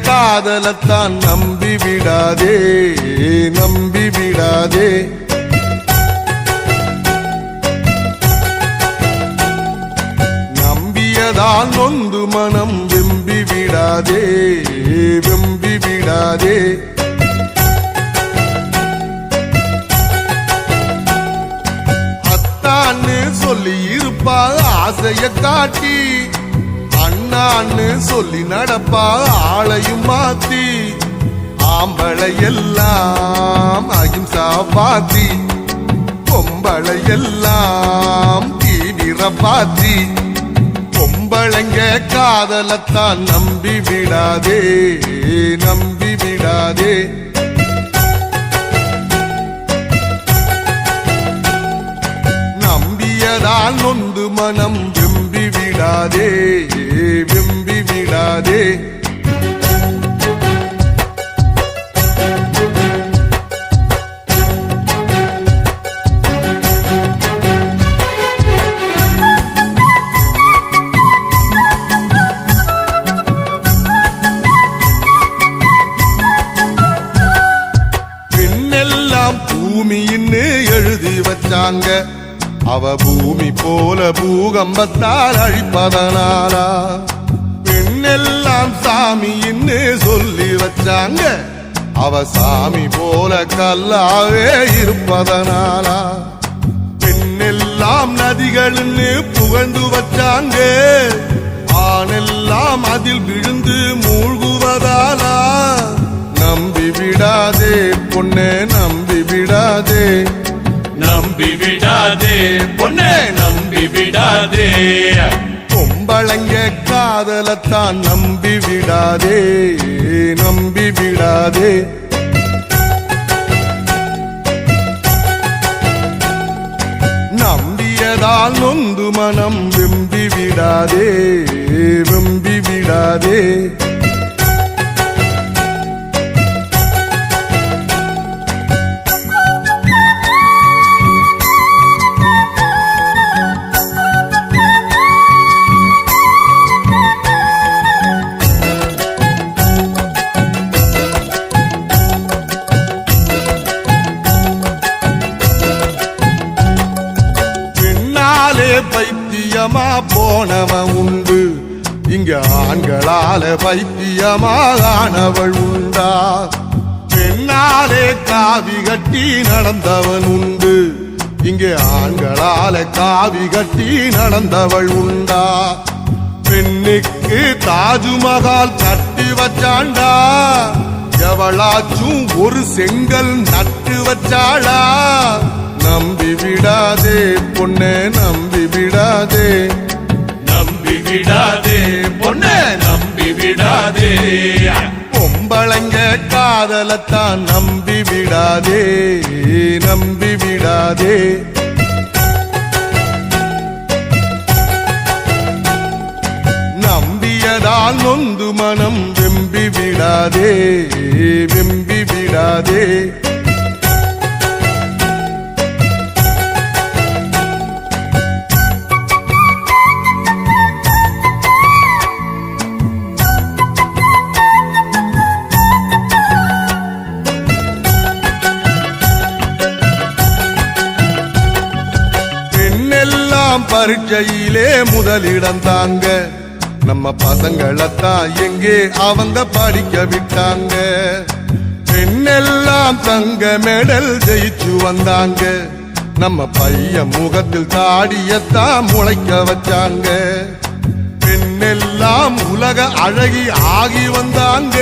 காதலத்தான் நம்பி விடாதே, நம்பி விடாதே. நம்பியதான் நொந்து மனம் வெம்பி விடாதே, வெம்பி விடாதே. அத்தான்னு சொல்லி இருப்பா ஆசைய காட்டி, அண்ணான்னு சொல்லி நடப்பா ஆளையும் மாத்தி, ஆம்பளை எல்லாம் அகிம்சா பாத்தி, பொம்பளை எல்லாம் தீவிர பாத்தி. பொம்பளைங்க காதலத்தான் நம்பி விடாதே, நம்பி விடாதே. நம்பியதால் நொந்து மனம் வெம்பி விடாதே, வெம்பி விடாதே. பெண்ணெல்லாம் பூமின்னு எழுதி வச்சாங்க, அவ பூமி போல பூகம்பத்தால் அழிப்பதனாலா. பெண்ணெல்லாம் சாமின்னு சொல்லி வச்சாங்க, அவ சாமி போல கல்லாவே இருப்பதனாலா. பெண்ணெல்லாம் நதிகள்னு புகழ்ந்து வச்சாங்க, ஆணெல்லாம் அதில் விழுந்து மூழ்குவதாலா. நம்பி விடாதே பொண்ணே, நம்பி விடாதே, நம்பி விடாதே பொண்ணே, நம்பி விடாதே. பொம்பளைங்க காதலத்தான் நம்பி விடாதே, நம்பி விடாதே. நம்பியதால் நொந்து மனம் வெம்பி விடாதே, வெம்பி விடாதே. பைத்தியமா போனவன் உண்டு, இங்க ஆண்களால பைத்தியமானவள் உண்டா? பெண்ணாலே காவி கட்டி நடந்தவன் உண்டு, இங்கே ஆண்களால காவி கட்டி நடந்தவள் உண்டா? பெண்ணுக்கு தாஜ்மஹால் கட்டி வச்சாண்டா, எவளாச்சும் ஒரு செங்கல் நட்டு வச்சாளா? நம்பி விடாதே பொண்ணே, நம்பி விடாதே, நம்பி விடாதே பொண்ணே, நம்பி விடாதே. பொம்பளைங்க காதலத்தான் நம்பி விடாதே, நம்பி விடாதே. நம்பியதால் நொந்து மனம் வெம்பி விடாதே, வெம்பி விடாதே. பரீட்சையிலே முதலிடம் தாங்க, நம்ம பசங்களத்தான் எங்கே அவங்க படிக்க விட்டாங்க. பெண்ணெல்லாம் தங்க மெடல் ஜெயிச்சு வந்தாங்க, நம்ம பையன் முகத்தில் தாடியத்தான் முளைக்க வச்சாங்க. பெண்ணெல்லாம் உலக அழகி ஆகி வந்தாங்க,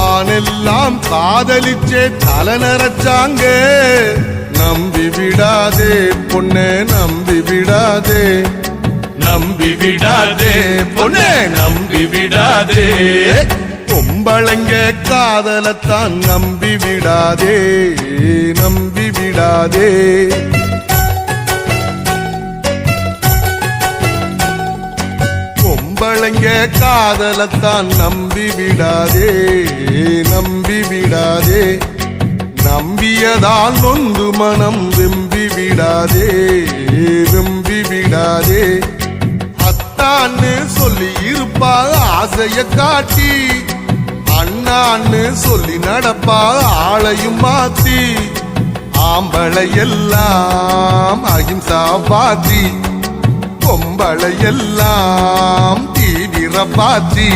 ஆணெல்லாம் காதலிச்சே தலை நரைச்சாங்க. நம்பி விடாதே பொண்ணே, நம்பி விடாதே, நம்பி விடாதே பொண்ணே நம்பி விடாதே பொம்பளைங்க காதலத்தான் நம்பி விடாதே நம்பி விடாதே பொம்பளைங்க காதலத்தான் நம்பி விடாதே நம்பி விடாதே நம்பியதால் நொந்து மனம் வெம்பி விடாதே வெம்பி விடாதே அத்தான்னு சொல்லி இருப்பா ஆசைய காட்டி அண்ணான்னு சொல்லி நடப்பா ஆளையும் மாத்தி ஆம்பளை எல்லாம் அகிம்சா பாத்தி பொம்பளை எல்லாம் தீவிர பாத்தி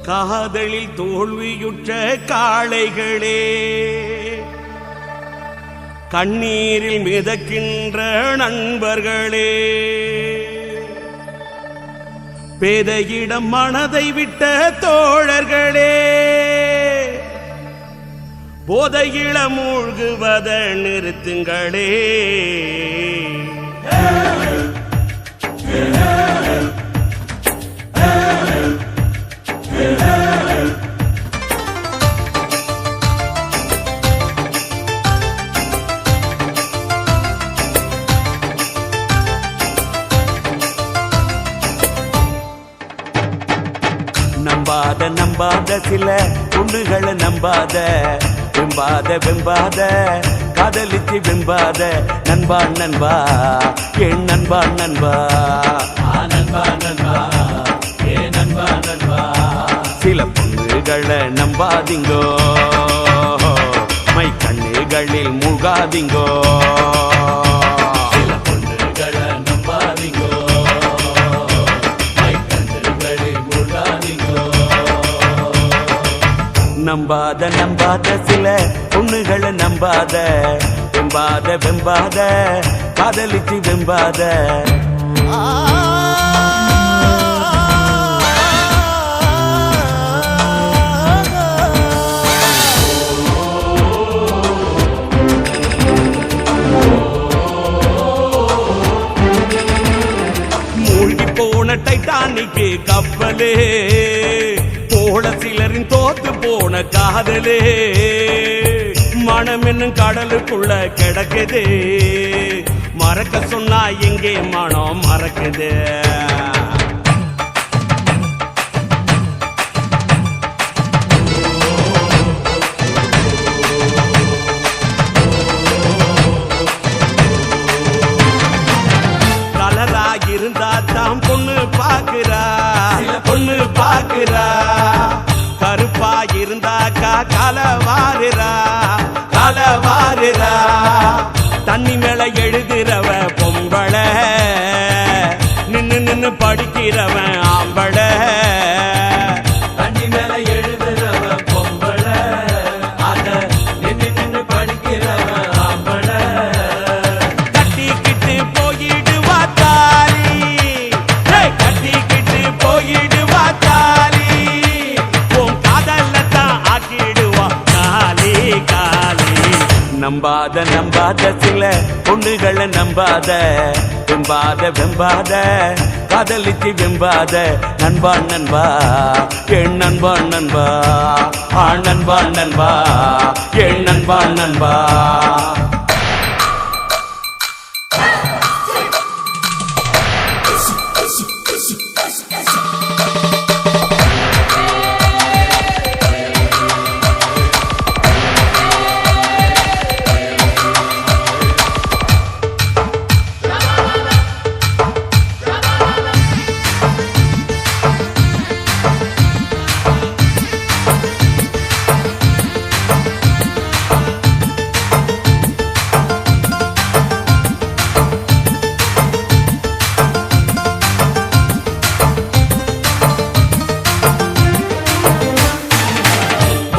காதலில் தோல்வியுற்ற காளைகளே கண்ணீரில் மிதக்கின்ற நண்பர்களே பேதையிடம் மனதை விட்ட தோழர்களே போதையில மூழ்குவத நிறுத்துங்களே நம்பாத நம்பாத சில பொண்ணுகளை நம்பாத வெம்பாத வெம்பாத காதலிச்சு வெம்பாத நண்பா நண்பா என் நண்பா நண்பா நண்பா நண்பா ஏ நண்பா நண்பா சில பொண்ணுகளை நம்பாதீங்கோ மை கண்ணுகளில் மூழ்காதீங்கோ சில பொண்ணுகளை நம்பாதீங்கோ நம்பாத நம்பாத சில பொண்ணுகளை நம்பாத வெம்பாத வெம்பாத காதலிச்சு வெம்பாத மூழ்கி போன டைட்டானிக்கு கப்பலே போல சிலரின் தோத்து போன காதலே மனம் என்னும் கடலுக்குள்ள கிடக்குது மறக்க சொன்னா எங்கே மனம் மறக்குது கலரா இருந்தா தான் பொண்ணு பாக்குறா பொண்ணு பாக்குறா கருப்பா இருந்தாக்கா கலவாருரா கலவாருரா தண்ணி மேல எழுதுறவ பொம்பள நின்னு நின்னு படிக்கிறவன் ஆம்பள தண்ணி மேல எழுதுறவ பொம்பள அத நின்னு நின்னு படிக்கிறவன் ஆம்பள கட்டிக்கிட்டு போயிடுவா தாலி கட்டிக்கிட்டு போயிடுவா தாலி உன் காதல்ல தான் ஆக்கிடுவா காலி காலி நம்பாத நம்பாத சில பொண்ணுகளை நம்பாத வெம்பாத வெம்பாத காதலிச்சு வெம்பாத நண்பா நண்பா என் நண்பா நண்பா நண்பா நண்பா என் நண்பா நண்பா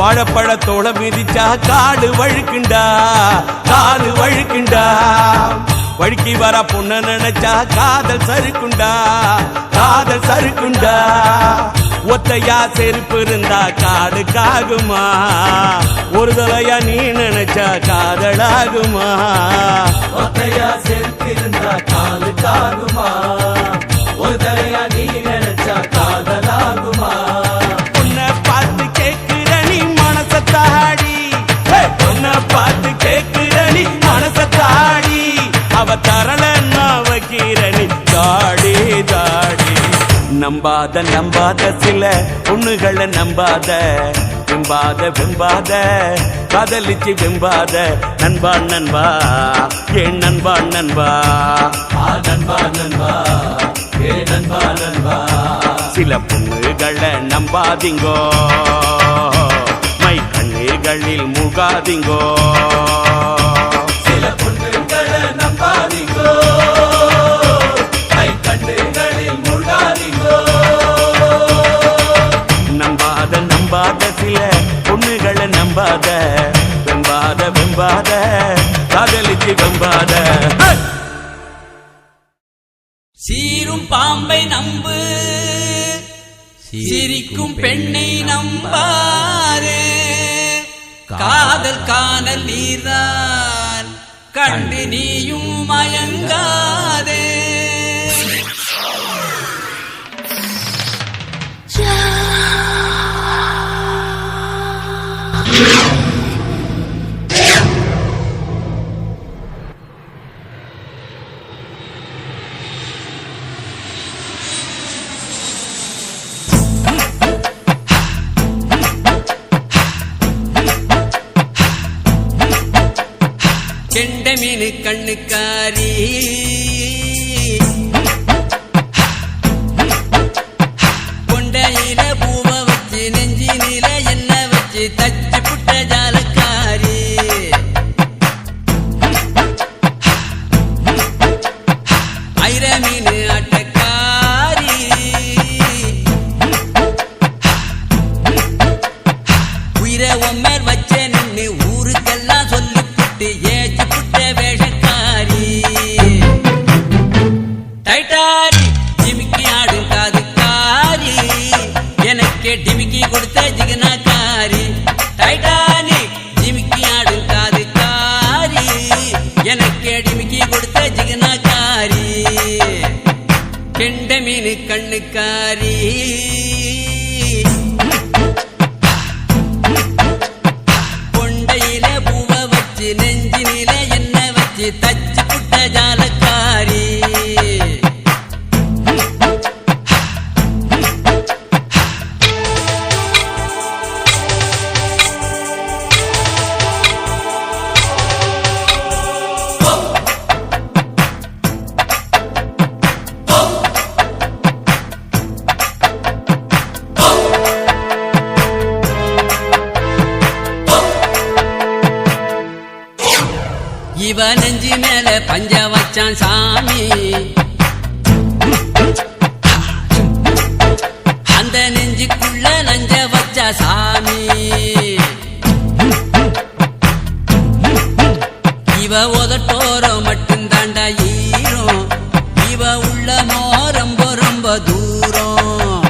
வாழைப்பழத்தோட மிதிச்சா காடு வழுக்குண்டா, காடு வழுக்குண்டா. வழுக்கி வர பொண்ண நினைச்சா காதல் சறுக்குண்டா, காதல் சறுக்குண்டா. ஒத்தையா செருப்பு இருந்தா காடுக்காகுமா, ஒரு தலையா நீ நினைச்சா காதலாகுமா. ஒத்தையா செருப்பு இருந்தா காலுக்காகுமா, ஒரு தலையா நீ நினைச்சா காதலாகுமா. உன்னை பார்த்து கேட்கிற நீ மனசத்தாடி, உன்னை பார்த்து கேட்கிற நீ மனசத்தாடி. அவ தரலன்னா வைக்கிற நீ தாடி தாடி. நம்பாத நம்பாத சில பொண்ணுகளை நம்பாத, வெம்பாத வெம்பாத காதலிச்சு வெம்பாத. நண்பா நண்பா ஏன் நண்பா நண்பா, நண்பா நண்பா ஏ நண்பா நண்பா. சில பொண்ணுகளை நம்பாதீங்கோ, மை கண்ணுகளில் முகாதீங்கோ. சில பொண்ணுகளை நம்பாதீங்கோ, கை கண்ணுகளில் முழுகாதீங்கோ. நம்பாத நம்பாத சில பொண்ணுகளை நம்பாத, வெம்பாத வெம்பாத காதலிச்சு வெம்பாத. சீரும் பாம்பை நம்பு, சிரிக்கும் பெண்ணை நம்பாரே. காதல் காணல் நீர்தான் கண்டு நீயும் மயங்காதே. கெண்ட மீனு கண்ணுக்காரி, கொண்டையில பூவ வச்சு நெஞ்சினில என்ன வச்சு தச்சு புட்ட ஜாலக்காரி. ஐர மீனு ஆட்டக்காரி, உயிரை ஒம்மர் வச்ச நின்னு ஊருக்கெல்லாம் சொல்லிப்புட்டு ஏச்சு புட்ட வேஷக்காரி. டைட்டாரி ஜிமிக்கி ஆடும் காதுக்காரி, எனக்கே டிமிக்கி கொடுத்த ஜிகனாக்காரி. டைட்டானிக் ஜிமிக்கி ஆடும் காதுக்காரி, எனக்கே டிமிக்கி கொடுத்த ஜிகனாக்காரி. கெண்ட மீனு கண்ணுக்காரி, கொண்டையில பூவ வச்சு நெஞ்சினில என்ன வச்சு தச்சு புட்ட ஜாலக்காரி. இவ நெஞ்சி மேல பஞ்ச வச்சான் சாமி, அந்த நெஞ்சுக்குள்ள நஞ்ச வச்சா சாமி. இவ உதட்டோரம் மட்டும் தாண்டா ஈரம், இவ உள்ளமோ ரொம்ப ரொம்ப தூரம்.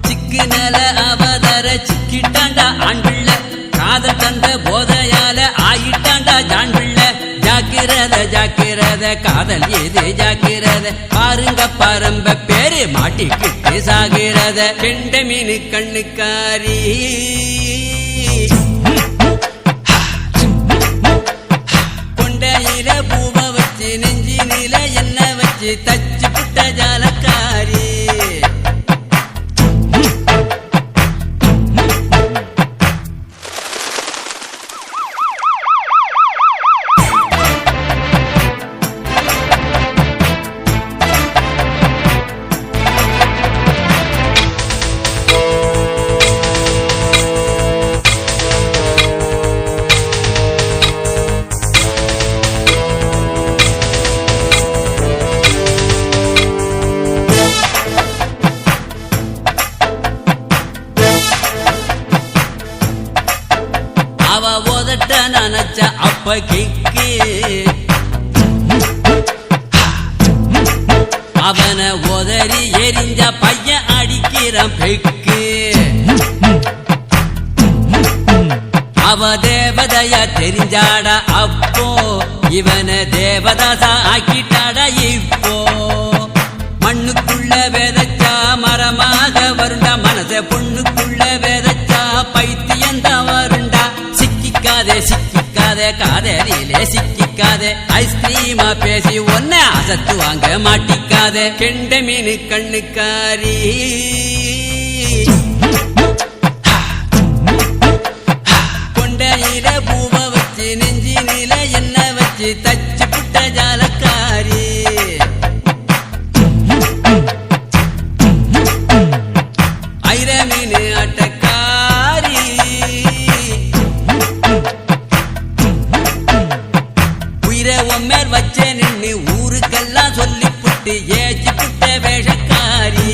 சிக்கு நில அவதர சிக்கிட்டாண்டா ஆண் பிள்ளை, காதல் தந்த போதையால ஆயிட்டாண்டா ஜான் பிள்ளை. ஜாக்கிரத ஜாக்கிரத காதல் ஏது ஜாக்கிரத, பாருங்க பரம்ப பேரு மாட்டிக்கிட்டு சாகிறத. கெண்ட மீனு கண்ணுக்காரி, கொண்டையில பூவ வச்சு நெஞ்சினில என்ன வச்சு தச்சு புட்ட ஜாலக்காரி. கிக்கு அவனை உதறி எரிஞ்ச பையன் அடிக்கிறான் பெக்கு அவ தேவதையா தெரிஞ்சாடா அப்போ இவன தேவதாசா ஆக்கிட்டாடா இப்போ மண்ணுக்குள்ள வேதச்சா மரமாக வருண்டா மனச பொண்ணுக்குள்ள வேதச்சா பைத்தியந்தான் வருண்டா சிக்கிக்காதே சிக்கிக்காதே காதலிலே சிக்கிக்காதே ஐஸ்கிரீமா பேசி ஒன்ன அசத்து வாங்க மாட்டிக்காதே கெண்ட மீனு கண்ணுக்காரி கொண்டையில பூவ வச்சு நெஞ்சினில என்ன வச்சு தச்சு புட்ட ஜாலக்காரி ஐர மீனு அட்டக்காரி உயிரை ஒம்மேர் வச்ச நின்னு ஊருக்கெல்லாம் சொல்லி புட்டு ஏச்சு புட்ட வேஷக்காரி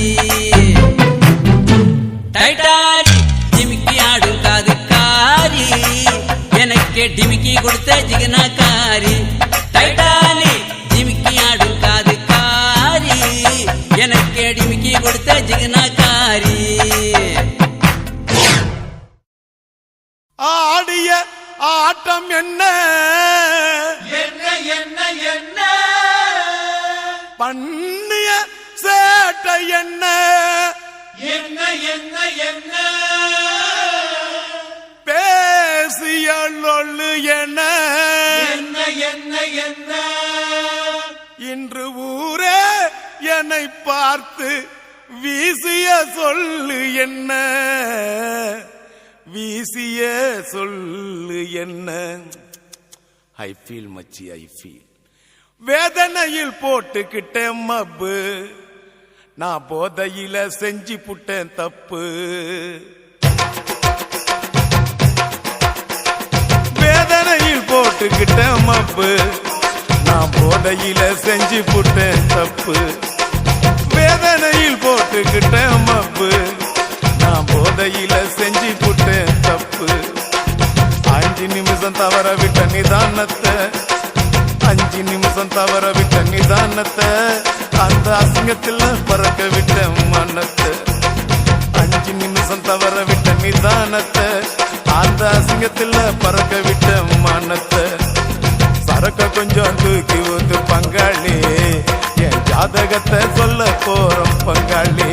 டைட்டாரி ஜிமிக்கி ஆடும் காதுக்காரி எனக்கு டிமிக்கி கொடுத்த ஜிகனாக்காரி டைட்டானி ஜிமிக்கி ஆடும் காதுக்காரி எனக்கு டிமிக்கி கொடுத்த ஜிகனாக்காரி ஆடிய ஆட்டம் என்ன என்ன என்ன என்ன பண்ணிய சேட்டை என்ன என்ன என்ன என்ன பேசிய லொள்ளு என்ன என்ன என்ன என்ன இன்று ஊரே என்னை பார்த்து வீசிய சொல்லு என்ன வீசிய சொல்லு என்ன ஐ ஃபீல் மச்சி ஐ ஃபீல் வேதனையில் போட்டுக்கிட்டேன் மப்பு நான் போதையில செஞ்சு புட்டேன் தப்பு வேதனையில் போட்டுக்கிட்டேன் மப்பு நான் போதையில செஞ்சு புட்டேன் தப்பு வேதனையில் போட்டுக்கிட்டேன் மப்பு நான் போதையில செஞ்சு புட்டேன் தப்பு 5 நிமிஷம் தவற விட்ட நிதானத்தை 5 நிமிஷம் தவற விட்ட நிதானத்தை அந்த அசிங்கத்தில் பறக்க விட்ட மனத்தை 5 நிமிஷம் தவற விட்ட நிதானத்தை அந்த அசிங்கத்தில் பறக்க விட்ட மனத்தை சரக்க கொஞ்சம் தூக்கி ஊத்து பங்காளி என் ஜாதகத்தை சொல்ல போறோம் பங்காளி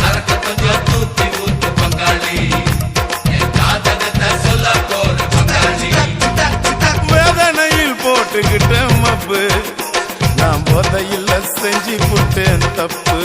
சரக்கு கொஞ்சம் தூக்கி ஊத்து பங்காளி என் ஜாதகத்தை சொல்ல போற பங்காளி வேதனையில் போட்டுக்கிட்டேன் மப்பு நான் போதையில் செஞ்சு புட்டேன் தப்பு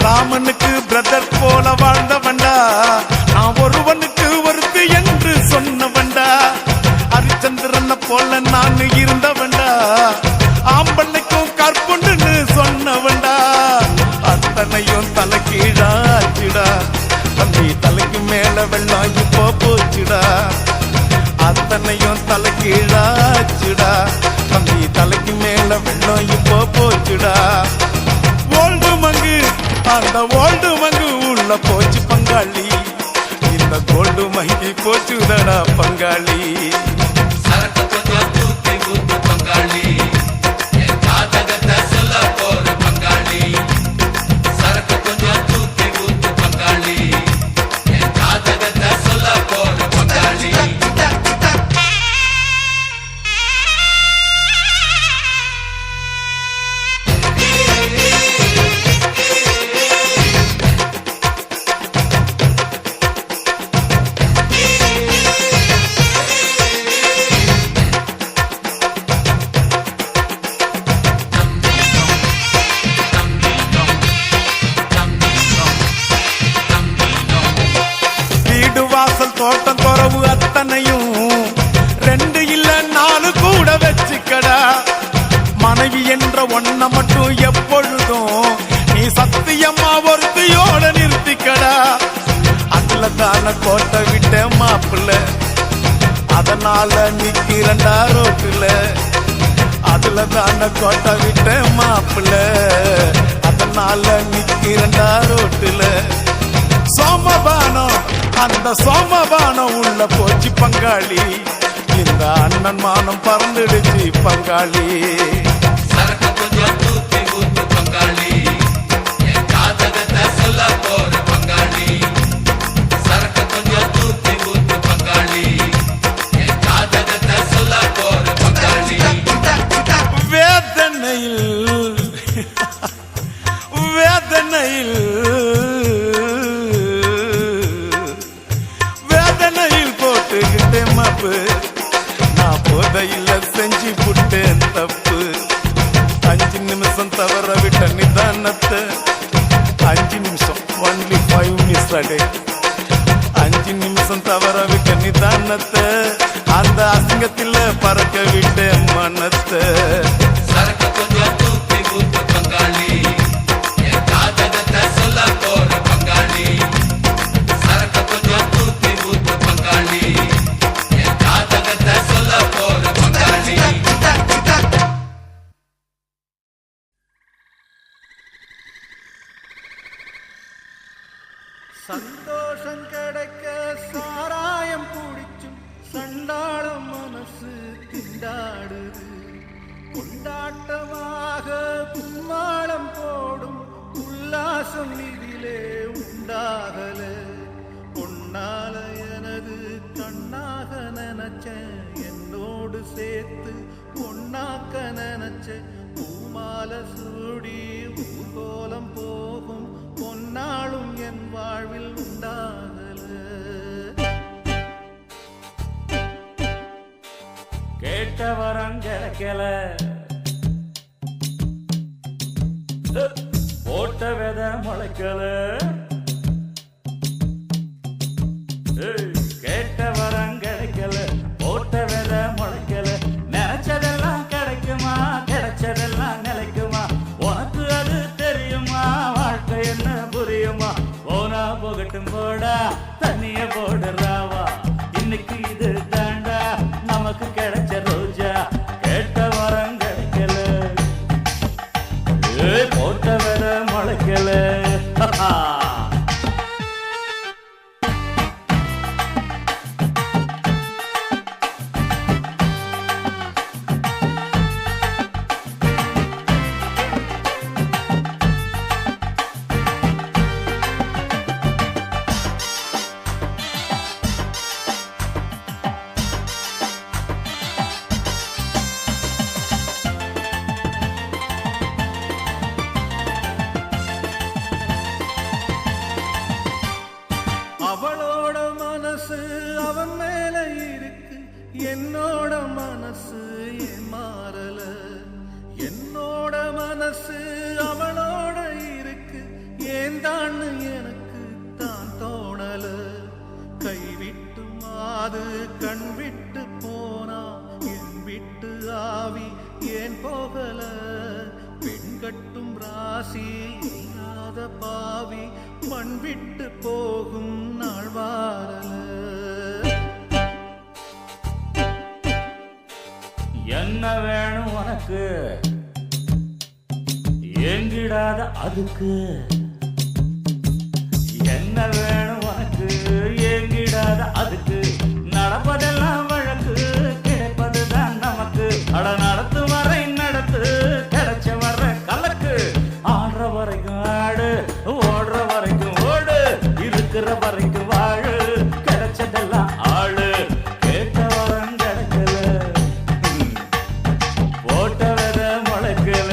ராமனுக்கு பிரதர் போல வாழ்ந்தவண்டா நான் ஒருவனுக்கு ஒருத்தி என்று சொன்னவண்டா ஹரிச்சந்திரனை போல நான் இருந்தவண்டா ஆம்பளைக்கும் கற்புண்டுன்னு சொன்னவண்டா அத்தனையும் தலை கீழாச்சுடா தம்பி தலைக்கு மேல வெள்ளம் இப்போ போச்சுடா அத்தனையும் தலை கீழாச்சுடா தம்பி தலைக்கு மேல வெள்ளம் இப்போ போச்சுடா ஓல்டு மங்கு அந்த ஓல்டு மங்கு உள்ள போச்சு பங்காளி இந்த கோல்டு மங்கி போச்சுதடா பங்காளி சரக்கு கொஞ்சம் தூக்கி ஊத்து பங்காளி என் ஜாதகத்தை சொல்ல போற பங்காளி சரக்கு கொஞ்சம் தூக்கி ஊத்து பங்காளி என் ஜாதகத்தை சொல்ல போற பங்காளி மனைவி என்ற ஒன்ன மட்டும் எப்பொழுதும் நீ சத்தியமா ஒருத்தியோட நிறுத்திக்கடா. அதுல தான கோட்டை விட்ட மாப்பிள்ள, அதனால நிக்கிறண்டா ரோட்டுல. அதுல தான கோட்டை விட்ட மாப்பிள்ள, அதனால நிக்கிறண்டா ரோட்டுல. சோமபானம் அந்த சோமபானம் உள்ள போச்சு பங்காளி, இந்த அண்ணன் மானம் பறந்துடுச்சு பங்காளி. சரக்கு கொஞ்சம் தூக்கி ஊத்து பங்காளி, என் ஜாதகத்தை சொல்ல போற பங்காளி. சரக்கு கொஞ்சம் தூக்கி ஊத்து பங்காளி, என் ஜாதகத்தை சொல்ல போற பங்காளி. வேதனையில் வேதனையில் வேதனையில் போட்டுக்கிட்டேன் மாப்பு, நான் போதையில் செஞ்சு புட்டேன் தப்பு. 5 நிமிஷம் தவற விட்ட நிதானத்தை, 5 நிமிஷம் only 5 minutes a day. 5 நிமிஷம் தவற விட்ட நிதானத்தை, அந்த அசிங்கத்தில் பறக்க விட்ட மனத்தை. சரக்கு கொஞ்சம் தூக்கி ஊத்து பங்காளி, என் ஜாதகத்தை சொல்ல போற பங்காளி. சரக்கு கொஞ்சம் தூக்கி ஊத்து பங்காளி, என் ஜாதகத்தை சொல்ல போற பங்காளி. சந்தோஷம் கிடைக்க சாராயம் குடிச்சும் சண்டாளம் மனசு திண்டாடுது. கொண்டாட்டமாக கும்மாளம் போடும் உல்லாசம் இதிலே உண்டாகல. பொன்னால எனது கண்ணாக நினைச்ச, என்னோடு சேர்த்து பொன்னாக்க நினைச்ச. பூமால சூடி ஊர்கோலம் போகும் பொன்னாளும் என் வாழ்வில் உண்டாகல. கேட்ட வரம் கிடைக்கல, போட்ட வித முளைக்கல. கேட்ட வரம் கிடைக்கல, போட்ட வித முளைக்கல. நினைச்சதெல்லாம் கிடைக்குமா, கிடைச்சதெல்லாம் நிலைக்குமா? உனக்கு அது தெரியுமா, வாழ்க்கை என்ன புரியுமா? போனா போகட்டும் போடா, தண்ணிய போடுறாவா. இன்னைக்கு இது தாண்டா நமக்கு கிடைச்ச ரோஜா. கேட்ட வரம் கிடைக்கல, போட்ட வித முளைக்கல. அவளோட மனசு அவன் மேல இருக்கு, என்னோட மனசு ஏன் மாறல. என்னோட மனசு அவளோட இருக்கு, ஏன் தான் எனக்கு தான் தோணல. கைவிட்டு மாது கண் விட்டு போனா, என் விட்டு ஆவி ஏன் போகல. பெண் கட்டும் ராசி இல்லாத பாவி, மண் விட்டு போகும் நாள் வாரல. என்ன வேணும் உனக்கு, ஏங்கிடாத அதுக்கு. என்ன வேணும் உனக்கு, ஏங்கிடாத அதுக்கு. நடப்பதெல்லாம் வழக்கு, கிடைப்பதுதான் நமக்கு. அட நடத்து வரை நடத்து, கிடைச்ச வர கலக்கு. ஆடுற வரைக்கும் ஆடு, ஓடுற வரைக்கும் ஓடு, இருக்கிற வரைக்கும் வாழு. கிடைச்சதெல்லாம் ஆளு, கேட்ட வரம் கிடைக்கல, போட்ட வித முளைக்கல.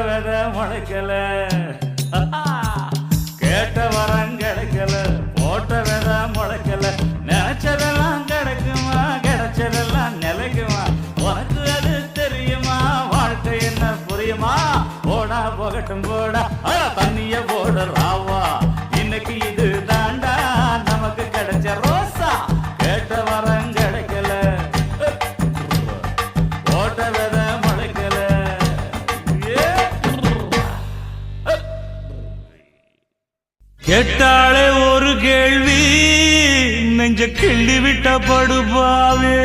வித முளைக்கல கேட்ட வரம் கிடைக்கல போட்ட வித முளைக்கல நினைச்சதெல்லாம் கிடைக்குமா கிடைச்சதெல்லாம் நிலைக்குமா உனக்கு அது தெரியுமா வாழ்க்கை என்ன புரியுமா போடா போகட்டும் போடா தண்ணிய போட ராவா இன்னைக்கு இது தாண்டா நமக்கு கிடைச்ச ரோசா கேட்ட வரம் கிடைக்கல போட்ட வித முளைக்கல கேட்டாலே ஒரு கேள்வி நெஞ்ச கிள்ளி விட்ட படுபாவே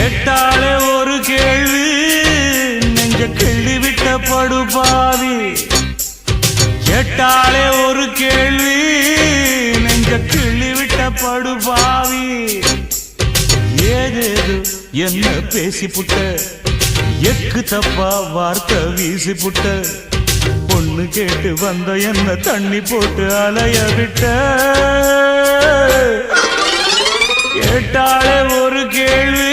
கேட்டாலே ஒரு கேள்வி நெஞ்ச கிள்ளி விட்ட படுபாவி கேட்டாலே ஒரு கேள்வி நெஞ்ச கிள்ளி விட்ட படுபாவி ஏதேது என்ன பேசி புட்ட எக்கு தப்பா வார்த்தை வீசி புட்ட பொண்ணு கேட்டு வந்த என்ன தண்ணி போட்டு அலைய விட்ட கேட்டாலே ஒரு கேள்வி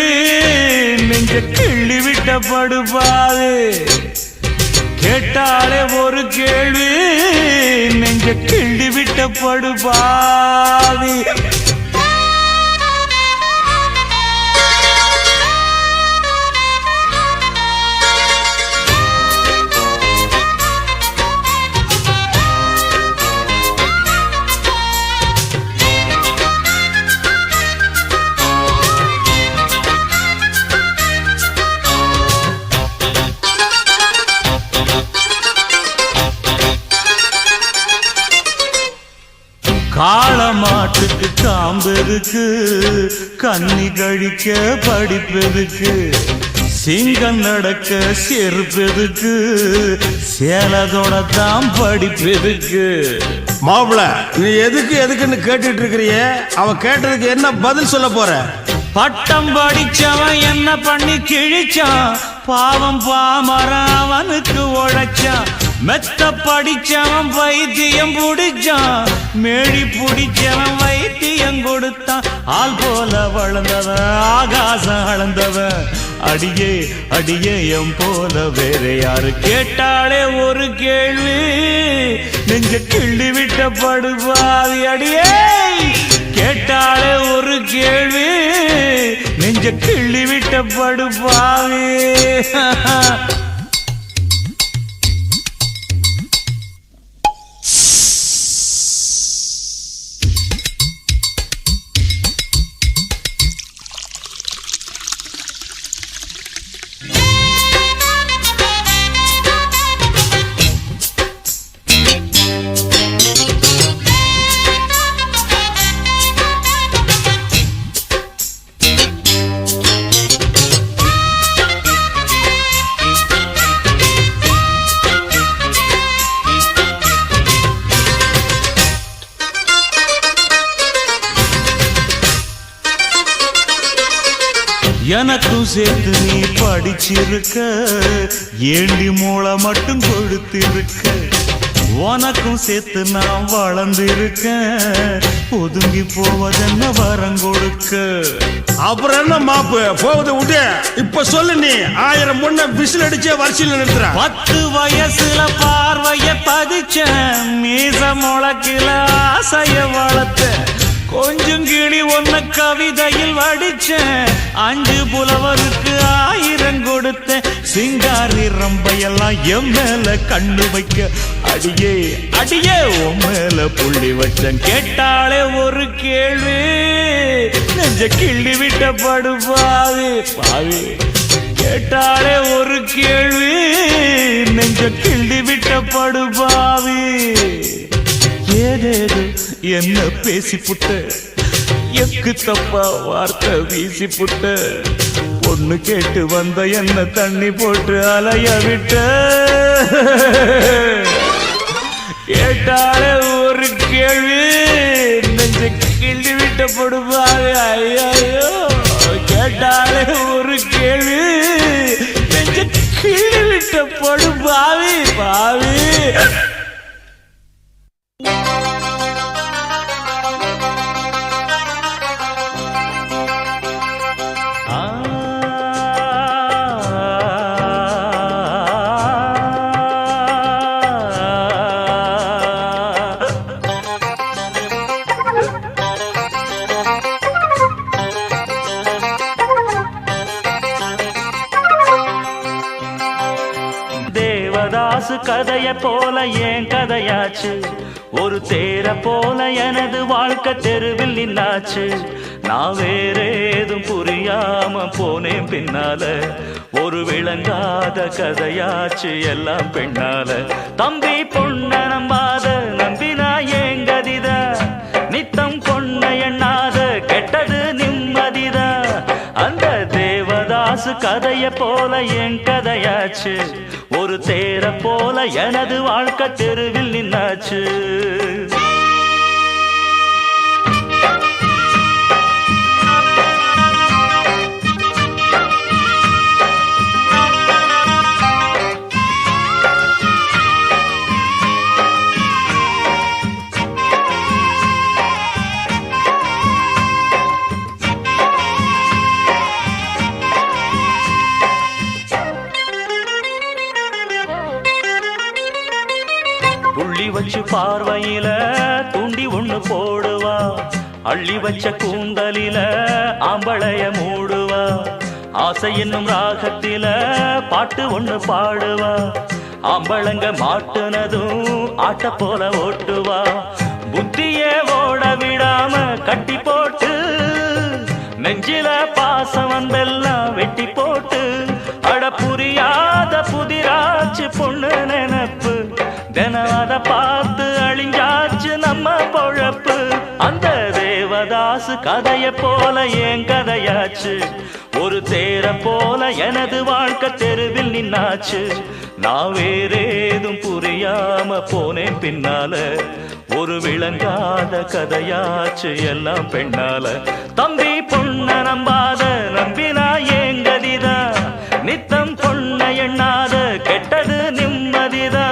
நெஞ்ச கிள்ளி விட்ட படுபாது கேட்டாலே ஒரு கேள்வி நெஞ்ச கிள்ளி விட்ட படுபாது காளமாட்டுக்கு காம்பெருக்கு கன்னி கழிக்க படிப்பெதுக்கு சிங்கம் நடக்க செருப்பெதுக்கு சேலதோட தான் படிப்பெதுக்கு மாப்பிள நீ எதுக்குன்னு கேட்டுட்டு இருக்கிறிய அவன் கேட்டதுக்கு என்ன பதில் சொல்ல போற பட்டம் படிச்சவன் என்ன பண்ணி கிழிச்சான் பாவம் பாமரன் அவனுக்கு உழைச்சான் மெத்த படிச்சவன் வைத்தியம் புடிச்சான் மேழி புடிச்சவன் வைத்தியம் கொடுத்தான் ஆள் போல வளர்ந்தவன் ஆகாசம் அளந்தவன் அடியே அடியே எம் போல வேற யாரு கேட்டாலே ஒரு கேள்வி நெஞ்ச கிள்ளி விட்ட படுபாவி அடியே கேட்டாலே ஒரு கேள்வி நெஞ்ச கிள்ளி விட்ட படுபாவி எனக்கும் சேர்த்து நீ படிச்சிருக்க ஏண்டி மூளை மட்டும் கொடுத்திருக்க உனக்கும் சேர்த்து நான் வளர்ந்திருக்கேன் ஒதுங்கி போவதென்ன வரம் கொடுக்க அப்புறம் என்ன மாப்பு போகுது விட்டு இப்ப சொல்லு நீ 1000 முன்ன விசில் அடிச்சே வரிசையில் நிறுத்துற 10 வயசுல பார்வைய பதிச்சேன் மீச முளக்கில ஆசைய வளர்த்த கொஞ்சம் கிளி ஒன்ன கவிதையில் வடிச்சேன் 5 புலவருக்கு 1000 கொடுத்தேன் சிங்காரி ரம்பையெல்லாம் என் மேல கண்ணு வைக்க அடியே அடியே உன் மேல புள்ளி வச்சேன் கேட்டாலே ஒரு கேள்வி நெஞ்ச கிள்ளி விட்ட படுபாவி பாவி கேட்டாலே ஒரு கேள்வி நெஞ்ச கிள்ளி விட்ட படுபாவி ஏதேது என்ன பேசி புட்ட எக்கு தப்பா வார்த்தை வீசி புட்ட பொண்ணு கேட்டு வந்த என்ன தண்ணி போட்டு அலைய விட்ட கேட்டாலே ஒரு கேள்வி நெஞ்ச கிள்ளி விட்ட படுவாங்க ஐயோ கேட்டாலே ஒரு கேள்வி நெஞ்ச கிள்ளி விட்ட படுபாவி பாவி தேவதாசு கதைய போல ஏன் கதையாச்சு ஒரு தேர போல எனது வாழ்க்கை தெருவில் நின்னாச்சு நான் வேற ஏதும் புரியாம போனேன் பின்னால ஒரு விளங்காத கதையாச்சு எல்லாம் பெண்ணால தம்பி பொண்ண நம்பாத நம்பினா ஏங்கதித நித்தம் பொண்ண எண்ணாத கெட்டது நிம்மதிதா அந்த தேவதாசு கதைய போல என் கதையாச்சு ஒரு தேர போல எனது வாழ்க்கை தெருவில் நின்னாச்சு புள்ளி வச்சு பார்வையில தூண்டி ஒண்ணு போடுவா அள்ளி வச்ச கூந்தலில ஆம்பளைய மூடுவா ஆசை என்னும் ராகத்தில பாட்டு ஒண்ணு பாடுவா ஆம்பளங்க மாட்டுனதும் ஆட்ட போல ஓட்டுவா புத்தியே ஓட விடாம கட்டி போட்டு நெஞ்சில பாசம் வந்தெல்லாம் வெட்டி போட்டு அட புரியாத புதிராச்சு பொண்ணு நினைப்பு தினவத பார்த்து அழிஞ்சாச்சு நம்ம பொழப்பு அந்த தேவதாசு கதைய போல என் கதையாச்சு ஒரு தேர போல எனது வாழ்க்கை தெருவில் நின்னாச்சு நான் வேறேதும் புரியாம போனேன் பின்னால ஒரு விளங்காத கதையாச்சு எல்லாம் பெண்ணால தம்பி பொண்ண நம்பாத நம்பினா ஏங்கதிதா நித்தம் பொண்ண எண்ணாத கெட்டது நிம்மதிதா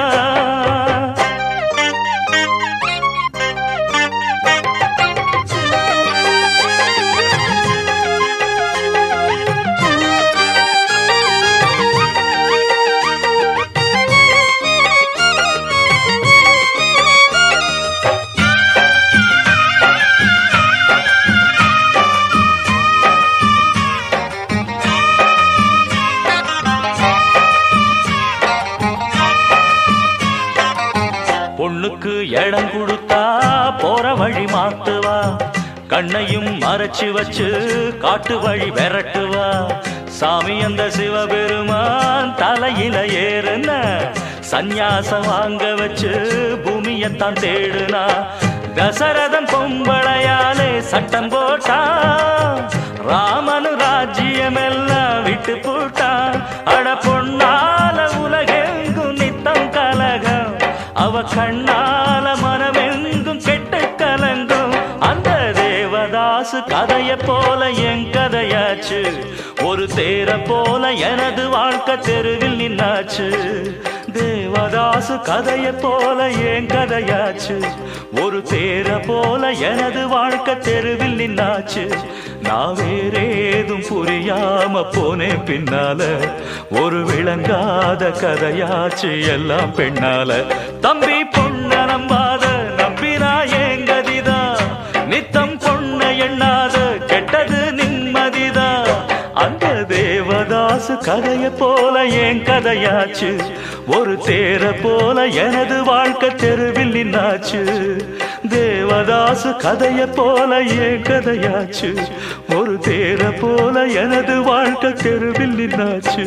பொண்ணுக்கு இடம் கொடுத்தா போற வழி மாத்துவா கண்ணையும் மறைச்சு வச்சு காட்டு வழி விரட்டுவா சாமி அந்த சிவபெருமான் தலையில ஏறுன சந்நியாசம் வாங்க வச்சு பூமியத்தான் தேடுனா தசரதன் பொம்பளையாலே சட்டம் போட்டா ராமனு ராஜ்யம் எல்லாம் விட்டு போட்டா அட பொன்னால உலகெங்கும் நித்தம் கலகம் அவ கண்ணால மனமெங்கும் கெட்டு கலங்கும் அந்த தேவதாசு கதைய போல என் கதையாச்சு ஒரு தேர போல எனது வாழ்க்கை தெருவில் நின்னாச்சு தேவதாசு கதைய போல என் கதையாச்சு ஒரு தேர போல எனது வாழ்க்கை தெருவில் நின்னாச்சு நான் வேறேதும் புரியாம போனேன் பின்னால ஒரு விளங்காத கதையாச்சு எல்லாம் பெண்ணால தம்பி பொண்ண நம்பாத நம்பினா ஏங்கதிதா நித்தம் பொண்ண எண்ணாத கெட்டது நிம்மதிதா அந்த தேவதாசு கதைய போல என் கதையாச்சு ஒரு தேர போல எனது வாழ்க்கை தெருவில் நின்னாச்சு தேவதாசு கதைய போல என் கதையாச்சு ஒரு தேர போல எனது வாழ்க்கை தெருவில் நின்னாச்சு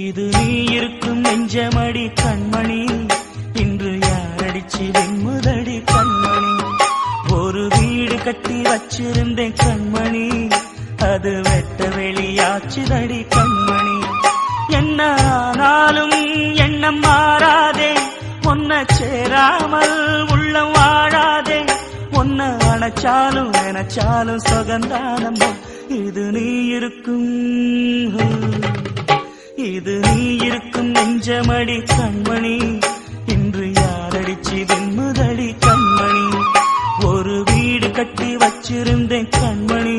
இது நீ இருக்கும் நெஞ்சமடி கண்மணி, இன்று யாரடிச்சு வெண்முதடி கண்மணி. ஒரு வீடு கட்டி வச்சிருந்தேன் கண்மணி, அது வெட்ட வெளியாச்சுதடி கண்மணி. என்ன ஆனாலும் எண்ணம் மாறாதே, ஒன்ன சேராமல் உள்ளம் வாழாதே. ஒன்ன அணைச்சாலும் நினைச்சாலும் சுகந்தானம்மா. இது நீ இருக்கும், இது நீ இருக்கும் நெஞ்சமடி கண்மணி, இன்று யாரடிச்சு வெண்முதடி கண்மணி. ஒரு வீடு கட்டி வச்சிருந்தேன் கண்மணி,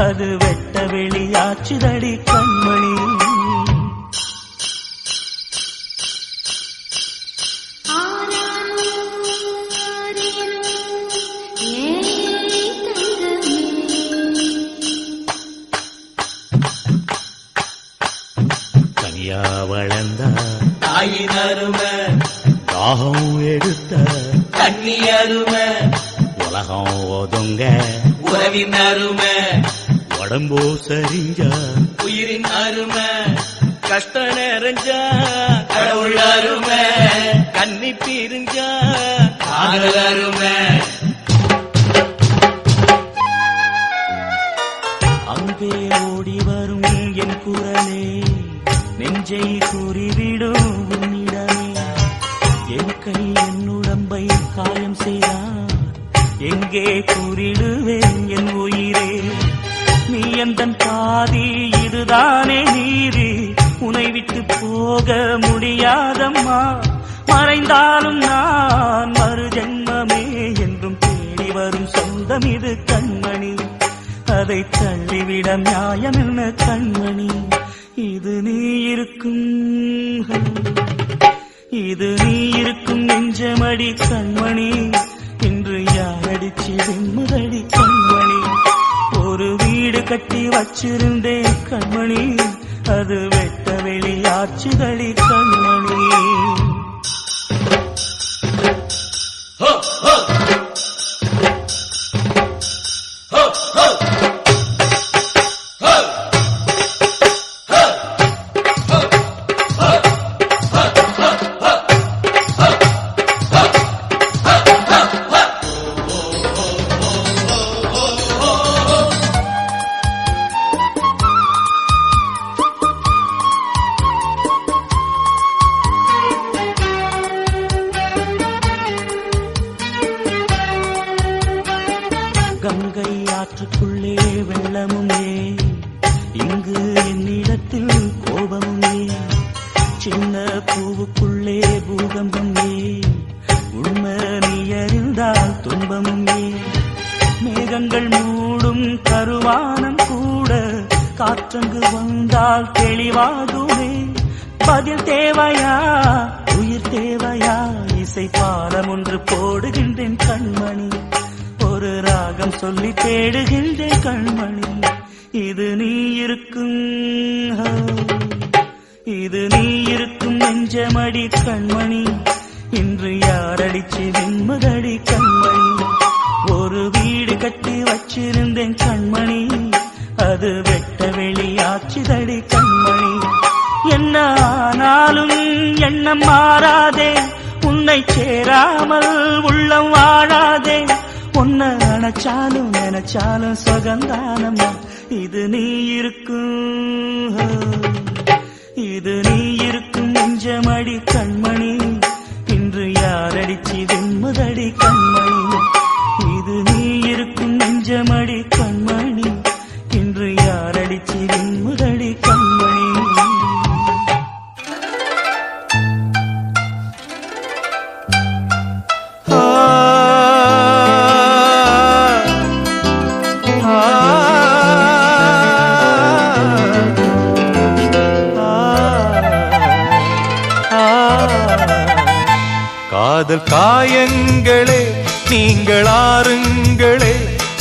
அது வெட்ட வெளியாச்சுதடி கண்மணி. கனியா வளர்ந்த தாயின் அருமை தாகம் எடுத்த தண்ணி அருமை உலகம் ஒதுங்க உறவின் அருமை உடம்போ சரிஞ்ச உயிரின் அருமை கஷ்ட நிறைஞ்சா கடவுள் அருமை கன்னி பிரிஞ்சா காதல் அருமை அங்கே ஓடி வரும் என் குரலே நெஞ்சை கூறிவிடும் உன்னிடமே. என் கை என் உடம்பை காயம் செய்தார், எங்கே கூறிடுவேன் என் உயிரே. நீ எந்தன் பாதி, இதுதானே நீதி, உன்னை விட்டு போக முடியாதம்மா. மறைந்தாலும் நான் மறு ஜென்மமே என்றும் தேடி வரும் சொந்தம் இது கண்மணி. அதை தள்ளிவிட நியாயம் என்ன கண்மணி. இது நீ இருக்கும், இது நீ இருக்கும் நெஞ்சமடி கண்மணி, இன்று யாரடிச்சு வெண்முதடி கண்மணி. ஒரு வீடு கட்டி வச்சிருந்தேன் கண்மணி, அது வெட்ட வெளியாச்சுதடி கண்மணி. கங்கை ஆற்றுக்குள்ளே வெள்ளமும் ஏன், இங்கு என்னிடத்தில் கோபமும் ஏன். சின்ன பூவுக்குள்ளே பூகம்பம் ஏன், உண்மை நீ அறிந்தால் துன்பமும் ஏன். மேகங்கள் மூடும் கருவானம் கூட காற்றங்கு வந்தால் தெளிவாகுமே. பதில் தேவையா, உயிர் தேவையா, இசை பாலம் ஒன்று போடுகின்றேன் கண்மணி. ஒரு ராகம் சொல்லி தேடுகின்றேன் கண்மணி. இது நீ இருக்கும், இது நீ இருக்கும் நெஞ்சமடி கண்மணி, இன்று யாரடிச்சு வெண்முதடி கண்மணி. ஒரு வீடு கட்டி வச்சிருந்தேன் கண்மணி, அது வெட்ட வெளியாச்சுதடி கண்மணி. என்ன ஆனாலும் எண்ணம் மாறாதே, உன்னை சேராமல் உள்ளம் வாழாதே. ஒன்ன அணைச்சாலும் நினைச்சாலும் சுகந்தானம்மா. இது நீ இருக்கும், இது நீ இருக்கும் நெஞ்சமடி கண்மணி, இன்று யாரடிச்சு வெண்முதடி கண்மணி. இது நீ இருக்கும் நெஞ்சமடி கண்மணி, இன்று யாரடிச்சு வெண்முதடி கண்மணி. காதல் காயங்களே நீங்கள் ஆறுங்களே,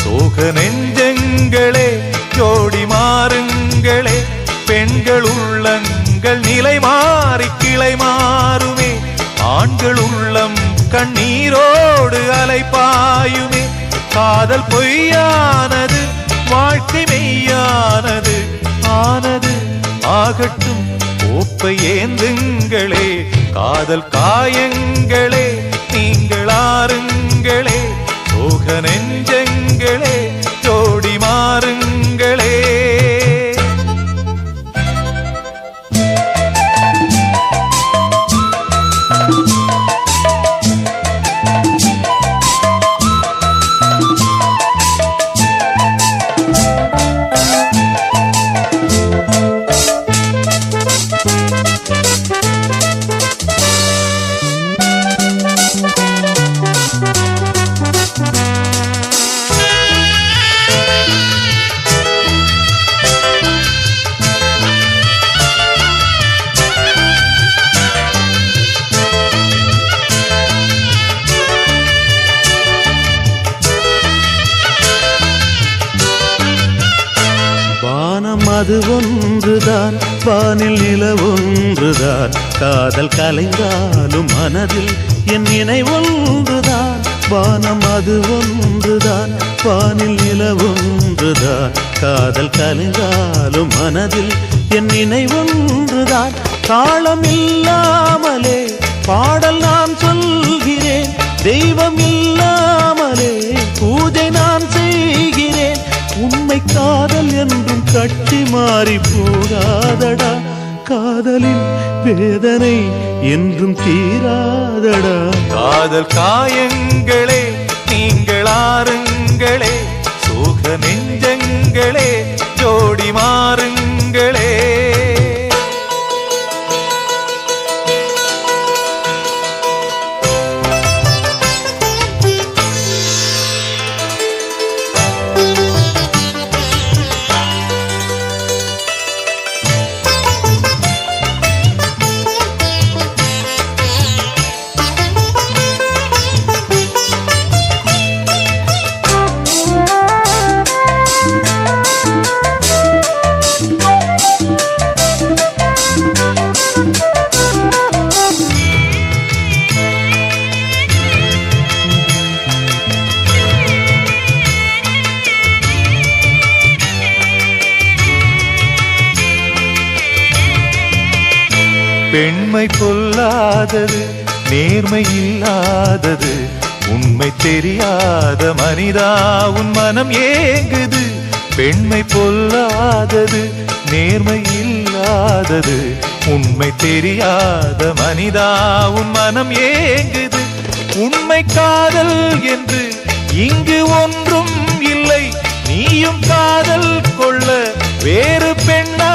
சோக நெஞ்சங்களே ஜோடி மாறுங்களே. பெண்கள் உள்ளங்கள் நிலை மாறி கிளை மாறுமே, ஆண்கள் உள்ளம் கண்ணீரோடு அலைப்பாயுமே. காதல் பொய் பொய்யானது வாழ்க்கை மெய்யானது ஆனது ஆகட்டும் கோப்பை ஏந்துங்களே காதல் காயங்களே நீங்கள் ஆறுங்களே சோக நெஞ்சங்களே ஜோடி மாறுங்களே. அது ஒன்றுதான் வானில் நிலவொன்றுதான் காதல் கலைந்தாலும் மனதில் என் நினைவொன்றுதான் வானம் அது ஒன்றுதான் வானில் நிலவொன்றுதான் காதல் கலைந்தாலும் மனதில் என் நினைவொன்றுதான் தாளம் இல்லாமலே பாடல் நான் சொல்கிறேன் தெய்வம் இல்லாமலே பூஜை நான் செய்கிறேன் உண்மை காதல் என்றும் கட்டி மாறி போகாதடா காதலின் வேதனை என்றும் தீராதடா. காதல் காயங்களே நீங்கள் ஆறுங்களே சோக நெஞ்சங்களே ஜோடி மாறுங்களே. பெண்மை பொல்லாதது நேர்மை இல்லாதது உண்மை தெரியாத மனிதா உன் மனம் ஏங்குது. பெண்மை பொல்லாதது நேர்மை இல்லாதது உண்மை தெரியாத மனிதா உன் மனம் ஏங்குது. உண்மை காதல் என்று இங்கு ஒன்றும் இல்லை நீயும் காதல் கொள்ள வேறு பெண்ணா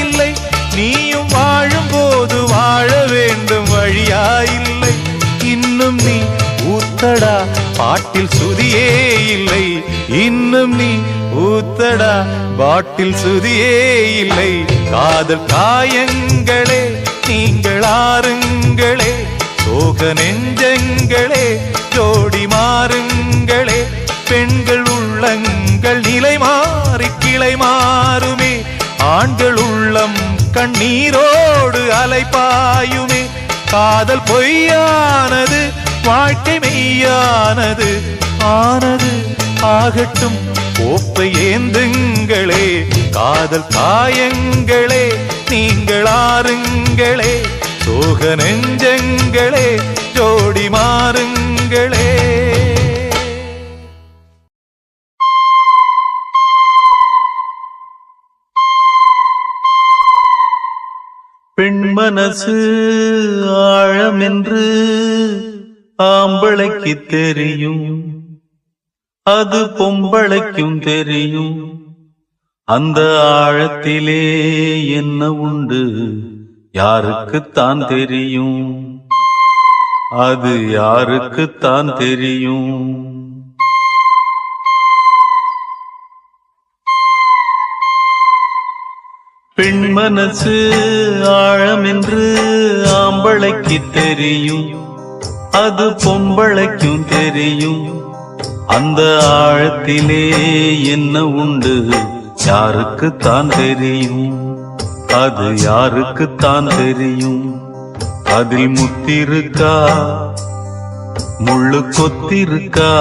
இல்லை நீயும் வாழும் போது வாழ வேண்டும் வழியா இல்லை. இன்னும் நீ ஊத்தடா பாட்டில் சுதியே இல்லை இன்னும் நீ ஊத்தடா பாட்டில் சுதியே இல்லை. காதல் காயங்களே நீங்கள் ஆறுங்களே சோக நெஞ்சங்களே ஜோடி மாறுங்களே. பெண்கள் உள்ளங்கள் நிலை மாறி கிளை மாறுமே ஆண்கள் உள்ளம் கண்ணீரோடு அலைப்பாயுமே. காதல் பொய்யானது வாழ்க்கை மெய்யானது ஆனது ஆகட்டும் கோப்பை ஏந்துங்களே காதல் காயங்களே நீங்கள் ஆறுங்களே சோக நெஞ்சங்களே ஜோடி மாறுங்களே. பெண் மனசு ஆழம் என்று ஆம்பளைக்கு தெரியும் அது பொம்பளைக்கும் தெரியும் அந்த ஆழத்திலே என்ன உண்டு யாருக்குத்தான் தெரியும் அது யாருக்குத்தான் தெரியும். பெண் மனசு ஆழம் என்று ஆம்பளைக்கு தெரியும் அது பொம்பளைக்கும் தெரியும் அந்த ஆழத்திலே என்ன உண்டு யாருக்குத்தான் தெரியும் அது யாருக்குத்தான் தெரியும். அதில் முத்திருக்கா முள்ளு கொத்திருக்கா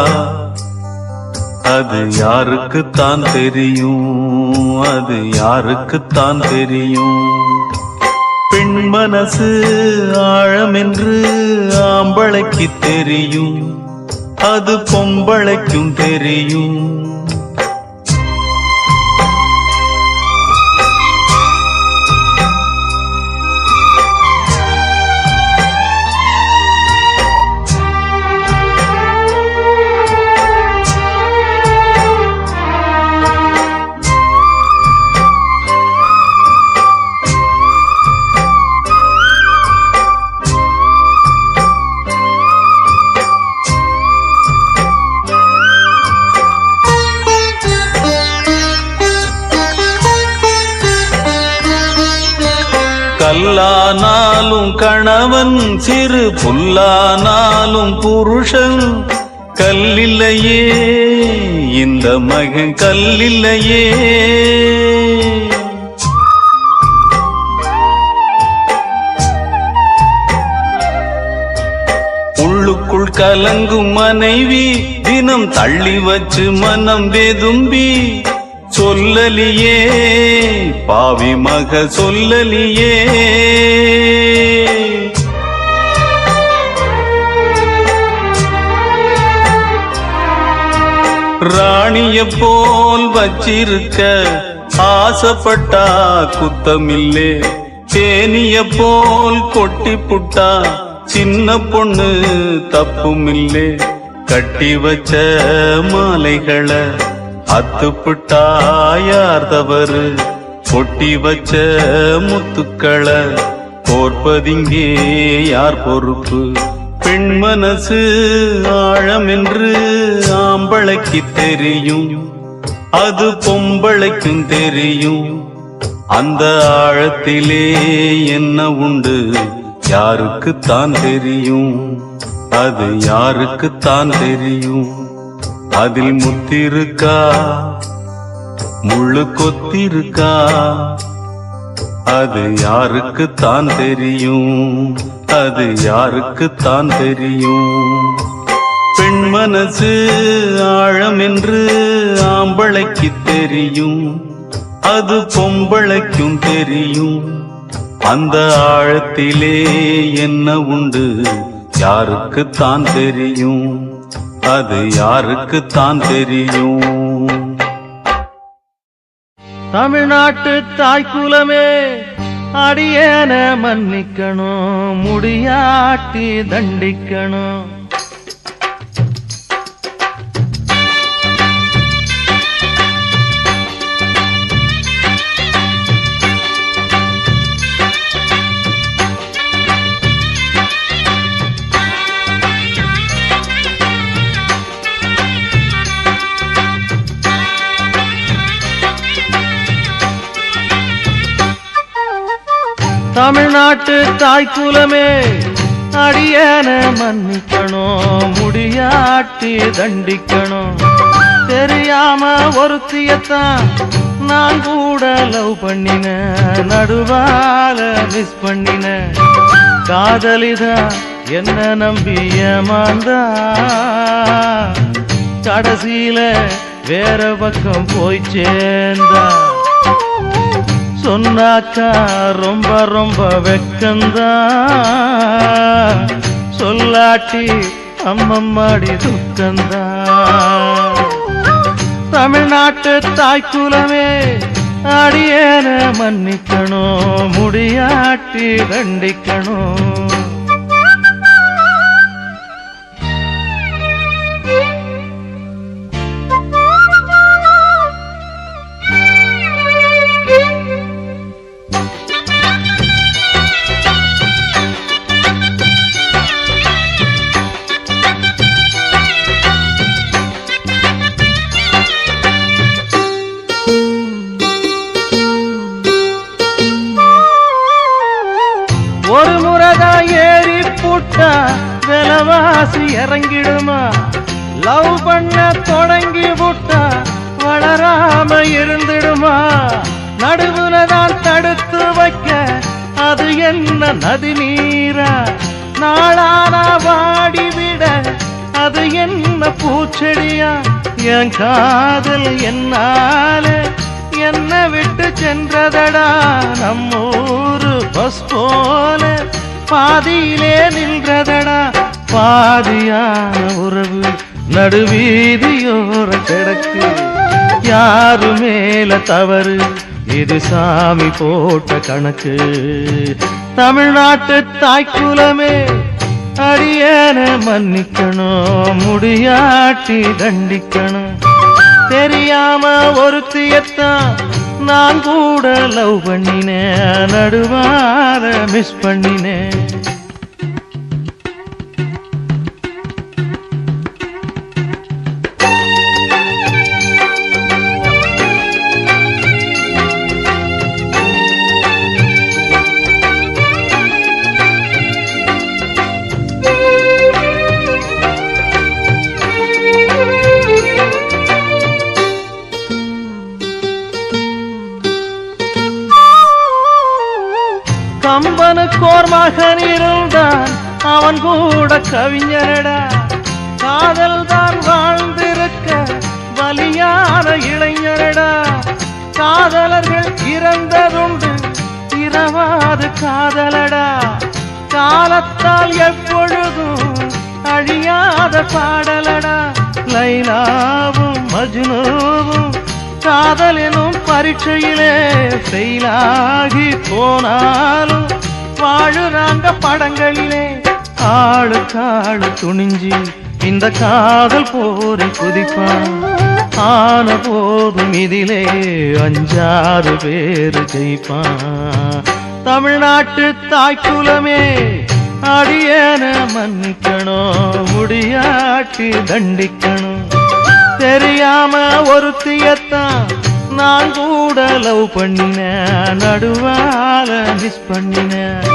அது யாருக்குத்தான் தெரியும், அது யாருக்குத்தான் தெரியும். பெண் மனசு ஆழமென்று ஆம்பளைக்கு தெரியும், அது பொம்பளைக்கும் தெரியும். கல்லானாலும் கணவன், சிறு புல்லானாலும் புருஷன். கல்லில்லையே இந்த மகன், கல்லில்லையே. உள்ளுக்குள் கலங்கும் மனைவி தினம் தள்ளி வச்சு மனம் வேதும்பி சொல்லலியே பாவி மக சொல்லலியே. ராணிய போல் வச்சிருக்க ஆசைப்பட்டா குத்தமில்லே, தேனிய போல் கொட்டி புட்டா சின்ன பொண்ணு தப்புமில்லே. கட்டி வச்ச மாலைகளை அத்துப்புட்டா யார் தவறு, கொட்டி வச்ச முத்துக்களை கோர்ப்பதிங்கே யார் பொறுப்பு. பெண் மனசு ஆழமென்று ஆம்பளைக்கு தெரியும், அது பொம்பளைக்கும் தெரியும். அந்த ஆழத்திலே என்ன உண்டு யாருக்குத்தான் தெரியும், அது யாருக்குத்தான் தெரியும். அதில் முத்திருக்கா முள்ளு கொத்திருக்கா, அது யாருக்குத்தான் தெரியும், அது யாருக்குத்தான் தெரியும். பெண் மனசு ஆழமென்று ஆம்பளைக்கு தெரியும், அது பொம்பளைக்கும் தெரியும். அந்த ஆழத்திலே என்ன உண்டு யாருக்குத்தான் தெரியும், அது யாருக்குத்தான் தெரியும். தமிழ்நாட்டு தாய்க்குலமே அடியேன மன்னிக்கணும், முடியாட்டி தண்டிக்கணும். தமிழ்நாட்டு தாய்க்குலமே அடியேன மன்னிக்கணும், முடியாட்டி தண்டிக்கணும். தெரியாம ஒருத்தியத்தான் நான் கூட லவ் பண்ணின, நடுவால மிஸ் பண்ணின. காதலிதான் என்ன நம்பி ஏமாந்தா, கடைசியில வேற பக்கம் போய் சேர்ந்தா. சொன்னாக்கா ரொம்ப ரொம்ப வெக்கந்தா, சொல்லாட்டி அம்மம்மாடி துக்கந்தா. தமிழ்நாட்டு தாய்க்குலமே அடியேன மன்னிக்கணும், முடியாட்டி தண்டிக்கணும். ஒரு முறைதான் ஏறி புட்டா விலவாசி இறங்கிடுமா, லவ் பண்ண தொடங்கி புட்டா வளராம இருந்துடுமா. நடுவுலதான் தடுத்து வைக்க அது என்ன நதி நீரா, நாளானா வாடிவிட அது அது என்ன பூச்செடியா என் காதல் என்னால என்ன விட்டு சென்றதடா நம்மூரு பஸ் போல பாதியிலே நின்றதடா பாதியான உறவு நடுவீதியோர கிடக்கு யாரு மேல தவறு இது சாமி போட்ட கணக்கு தமிழ்நாட்டு தாய்க்குலமே அடியேன மன்னிக்கணும் முடியாட்டி தண்டிக்கணும் தெரியாம ஒருத்தியத்தான் நான் கூட லவ் பண்ணினேன் நடுவார மிஸ் பண்ணினேன் கம்பனுக்கோர் மகன் இருந்தான் அவன் கூட கவிஞரடா காதல் தான் வாழ்ந்திருக்க வலியான இளைஞரடா காதலர்கள் இறந்ததுண்டு இரவாது காதலடா காலத்தால் எப்பொழுதும் அழியாத பாடலடா லைலாவும் மஜ்னுவும் காதல் எனும் பரீட்சையிலே ஃபெயிலாகி போனாலும் வாழுறாங்க படங்களிலே ஆளுக்காளு துணிஞ்சி இந்த காதல் போரை குதிப்பான் ஆன போதும் இதிலே 5-6 பேரு ஜெயிப்பான் தமிழ்நாட்டு தாய்க்குலமே அடியேன மன்னிக்கணும் முடியாட்டி தண்டிக்கணும் தெரியாம ஒருத்தியத்தான் நான் கூட லவ் பண்ணினேன் நடுவால மிஸ் பண்ணினேன்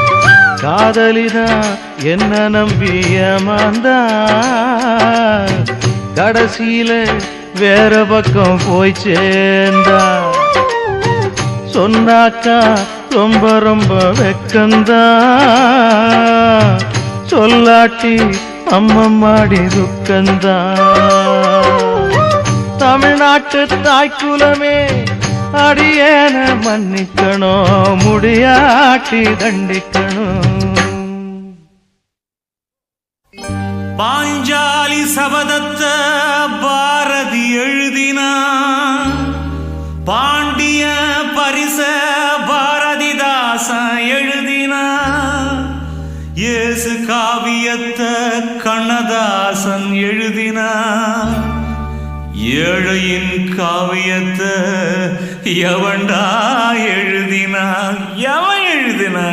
காதலிதான் என்ன நம்பி ஏமாந்தா கடைசியில வேற பக்கம் போய் சேர்ந்தா சொன்னாக்கா ரொம்ப ரொம்ப வெக்கந்தா சொல்லாட்டி அம்மம்மாடி துக்கந்தா தமிழ்நாட்டு தாய்க்குலமே அடியேன மன்னிக்கணும் முடியாட்டி தண்டிக்கணும் பாஞ்சாலி சபதத்தை பாரதி எழுதினான் பாண்டிய பரிச பாரதிதாசன் எழுதினான் இயேசு காவியத்தை கண்ணதாசன் எழுதினான் ஏழையின் காவியத்தை எவன்டா எழுதினா எவன் எழுதினா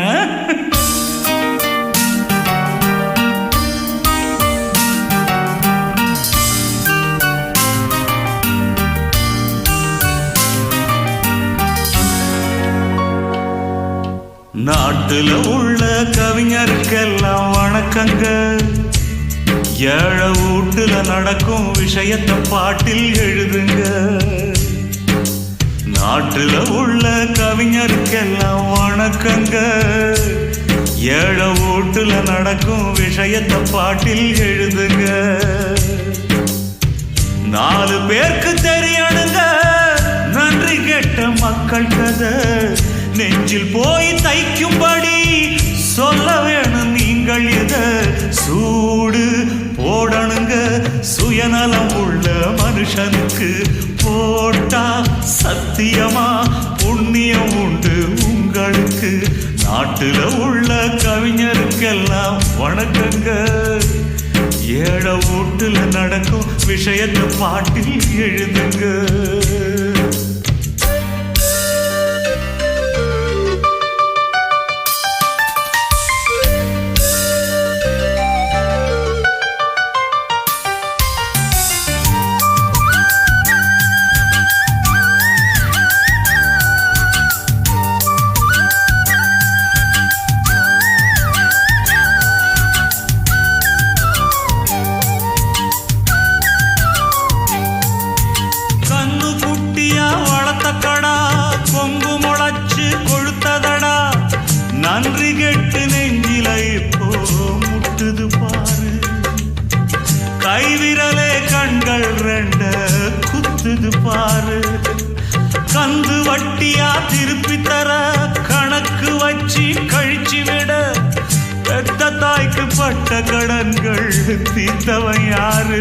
நாட்டுல உள்ள கவிஞருக்கெல்லாம் வணக்கங்க ஏழை வீட்டுல நடக்கும் விஷயத்தை பாட்டில் எழுதுங்க நாட்டுல உள்ள கவிஞருக்கெல்லாம் வணக்கங்க ஏழை வீட்டுல நடக்கும் விஷயத்தை பாட்டில் எழுதுங்க 4 பேருக்கு தெரியணுங்க நன்றி கெட்ட மக்கள் கதை நெஞ்சில் போய் தைக்கும்படி சொல்ல வேணும் நீங்கள் இத சூடு போடணுங்க சுயநலம் உள்ள மனுஷனுக்கு போட்டா சத்தியமா புண்ணியம் உண்டு உங்களுக்கு நாட்டுல உள்ள கவிஞருக்கெல்லாம் வணக்கங்க ஏழை வீட்டுல நடக்கும் விஷயத்தை பாட்டில் எழுதுங்க கண்ணு சுத்துது பாரு. கந்து வட்டியா திருப்பி தர கணக்கு வச்சு கழிச்சு விட பெத்த தாய்க்கு பட்ட கடன்கள் தீர்த்தவன் யாரு?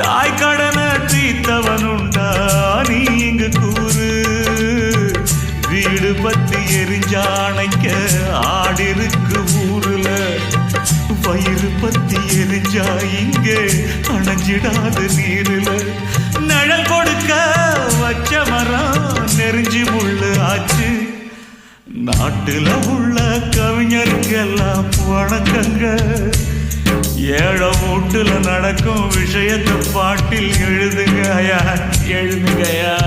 தாய் கடனை தீர்த்தவன் உண்டா நீ இங்கு கூறு. வீடு பத்தி எரிஞ்சானைக்க ஆடிருக்கு ஊருல, வயிறு பத்தி எரிஞ்சா இங்கே அணைஞ்சிடாது நீருல. நிழல் கொடுக்க வச்ச மரம் நெறிஞ்சி முள்ளு ஆச்சு. நாட்டுல உள்ள கவிஞருக்கெல்லாம் வணக்கங்க. ஏழை வீட்டுல நடக்கும் விஷயத்தை பாட்டில் எழுதுங்க ஐயா, எழுதுங்கய்யா.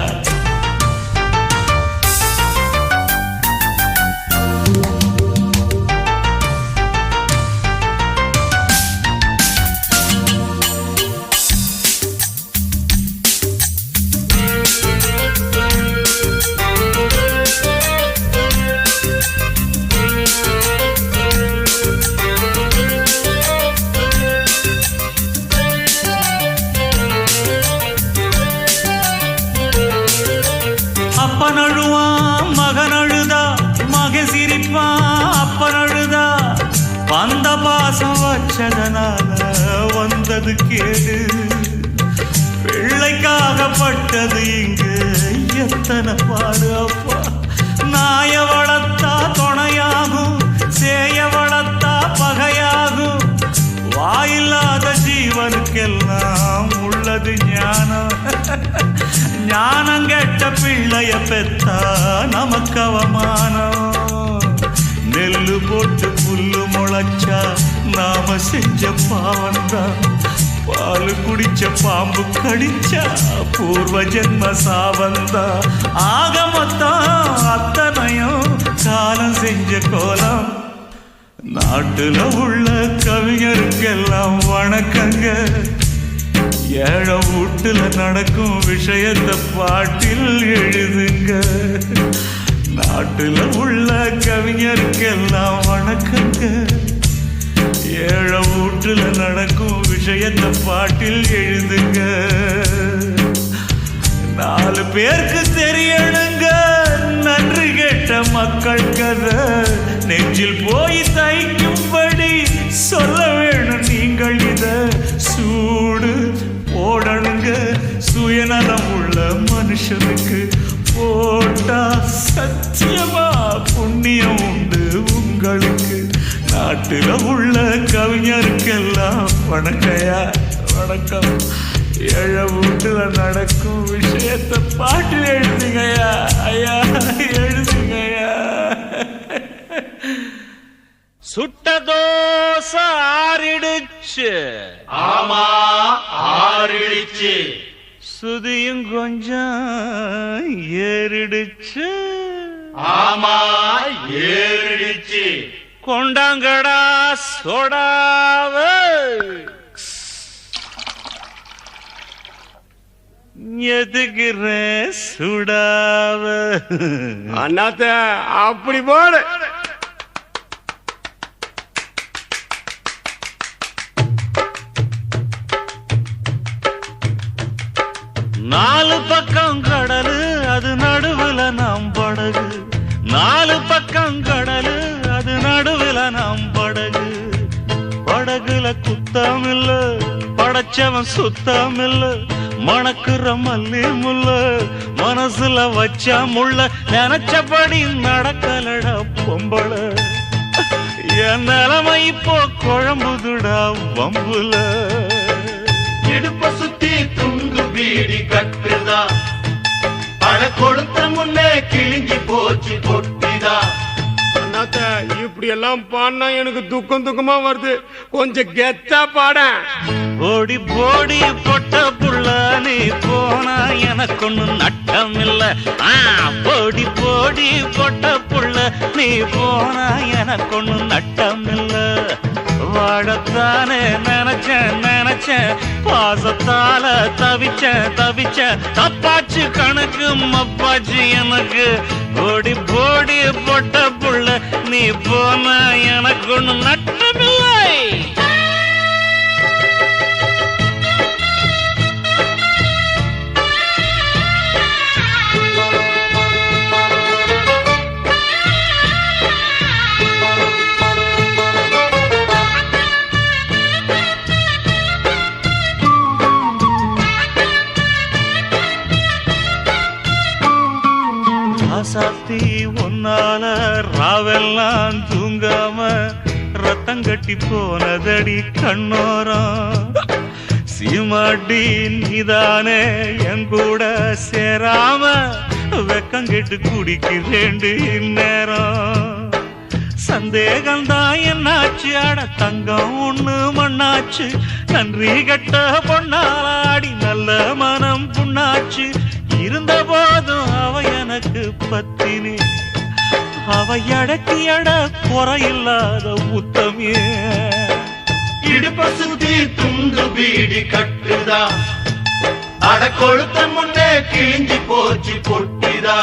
அப்பன் அழுவான் மகன் அழுதா, மகன் சிரிப்பான் அப்பன் அழுதா. வந்த பாசம் வச்சதனால வந்தது கேடு. பிள்ளைக்காகப்பட்டது இங்கு எத்தனை பாடு அப்பா. நாய வளர்த்தா துணையாகும், சேய வளர்த்தா பகையாகும். வாயில்லாத ஜீவனுக்கெல்லாம் உள்ளது ஞானம். ஞானம் கெட்ட பிள்ளைய பெத்தா நமக்கு அவமானம். நெல்லு போட்டு புல்லு முளைச்சா நாம செஞ்ச பாவந்தான். பால் குடிச்ச பாம்பு கடிச்சா பூர்வ ஜென்ம சாவந்தா. ஆக மொத்தம் அத்தனையும் காலம் செஞ்ச கோலம். நாட்டுல உள்ள கவிஞருக்கெல்லாம் வணக்கங்க. ஏழை வீட்டுல நடக்கும் விஷயத்தை பாட்டில் எழுதுங்க. நாட்டுல உள்ள கவிஞருக்கெல்லாம் வணக்கங்க. ஏழை வீட்டுல நடக்கும் விஷயத்தை பாட்டில் எழுதுங்க. 4 பேருக்கு தெரியணுங்க நன்றி கேட்ட மக்கள் கதை. நெஞ்சில் போய் தைக்கும்படி சொல்ல வேணும் நீங்கள் இத. சூடு போடணுங்க சுயநலம் உள்ள மனுஷனுக்கு. போட்டா சத்தியமா புண்ணியம் உண்டு உங்களுக்கு. நாட்டுல உள்ள கவிஞருக்கெல்லாம் வணக்கயா வணக்கம். ஏழை வீட்டுல நடக்கும் விஷயத்தை பாட்டில் எழுதுங்கய்யா ஐயா, எழுதுங்கய்யா. சுட்ட தோசை ஆறிடுச்சு. ஆமா ஆறிடுச்சு. சுதியும் கொஞ்சம் ஏறிடுச்சு. ஆமா ஏறிடுச்சு. கொண்டாங்கடா சோடாவ. எதுக்குற சுடாவ. அண்ணாத்த அப்படி போடு. நாலு பக்கம் கடலு அது நடுவுல நாம் படகு. 4 பக்கம் கடலு அது நடுவுல நாம் படகு. படகுல குத்தம் இல்ல, படைச்சவன் சுத்தம் இல்ல. மணக்குற மல்லி முல்ல மனசுல வச்சா முள்ள. நினைச்சபடி நடக்கலடா பொம்பள. என் நிலைமை இப்போ குழம்புதுடா வம்புல. இடுப்ப சுத்தி துண்டு பீடி கட்டுதா. பழ கொடுத்த முன்னே கிழிஞ்சி போச்சு பொட்டிதா. அண்ணாத்த இப்படி எல்லாம் பாடினா எனக்கு துக்கமா வருது. கொஞ்சம் கெத்தா பாட. ஓடி போடி பொட்ட புள்ள நீ போனா எனக்கு ஒண்ணு நட்டம் இல்ல. போடி போடி பொட்ட புள்ள நீ போனா எனக்கு ஒண்ணு நட்டம் இல்ல. வாழத்தானே நினைச்சேன் பாசத்தால தவிச்சேன் தப்பாச்சு கணக்கு மப்பாச்சு எனக்கு. ஓடி போடி பொட்ட புள்ள நீ போனா எனக்கு ஒண்ணு நட்டமில்லை. ராசாத்தி ஒன்னால ராவெல்லாம் தூங்காம ரத்தம் கட்டி போனதடி கண்ணோரம். சீமாட்டி நீதானே என் கூட சேராம வெக்கம் கெட்டு குடிக்கிறேண்டு இந்நேரம். சந்தேகம்தான் என்னாச்சு அட தங்கம் ஒண்ணு மண்ணாச்சு. நன்றி கட்ட பொன்னாடி நல்ல மனம் புண்ணாச்சு. இருந்த போதும் அவ எனக்கு பத்தினி, அவ அடக்கி அட குறையில்லாத உத்தமிய. இடுப்ப சுத்தி துண்டு பீடி கட்டுதா, அட கொழுத்த முன்னே கிழிஞ்சி போச்சு பொட்டிதா.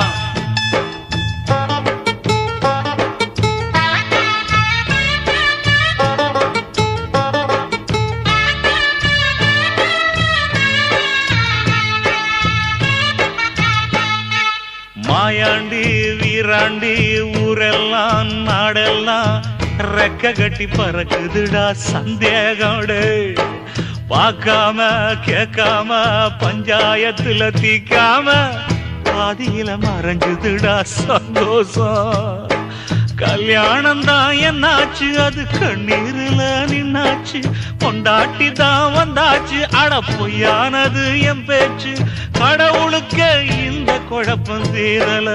மாயாண்டி வீராண்டி ஊரெல்லாம் நாடெல்லாம் ரெக்க கட்டி பறக்குதுடா சந்தேகோடு. பார்க்காம கேட்காம பஞ்சாயத்துல தீக்காம பாதியில மறைஞ்சுதுடா சந்தோஷம். கல்யாணம் தான் என்னாச்சு அது கண்ணீர்ல நின்னாச்சு. பொண்டாட்டி தான் வந்தாச்சு அட பொய்யானது என் பேச்சு. கடவுளுக்கு இந்த குழப்பம் தீரல,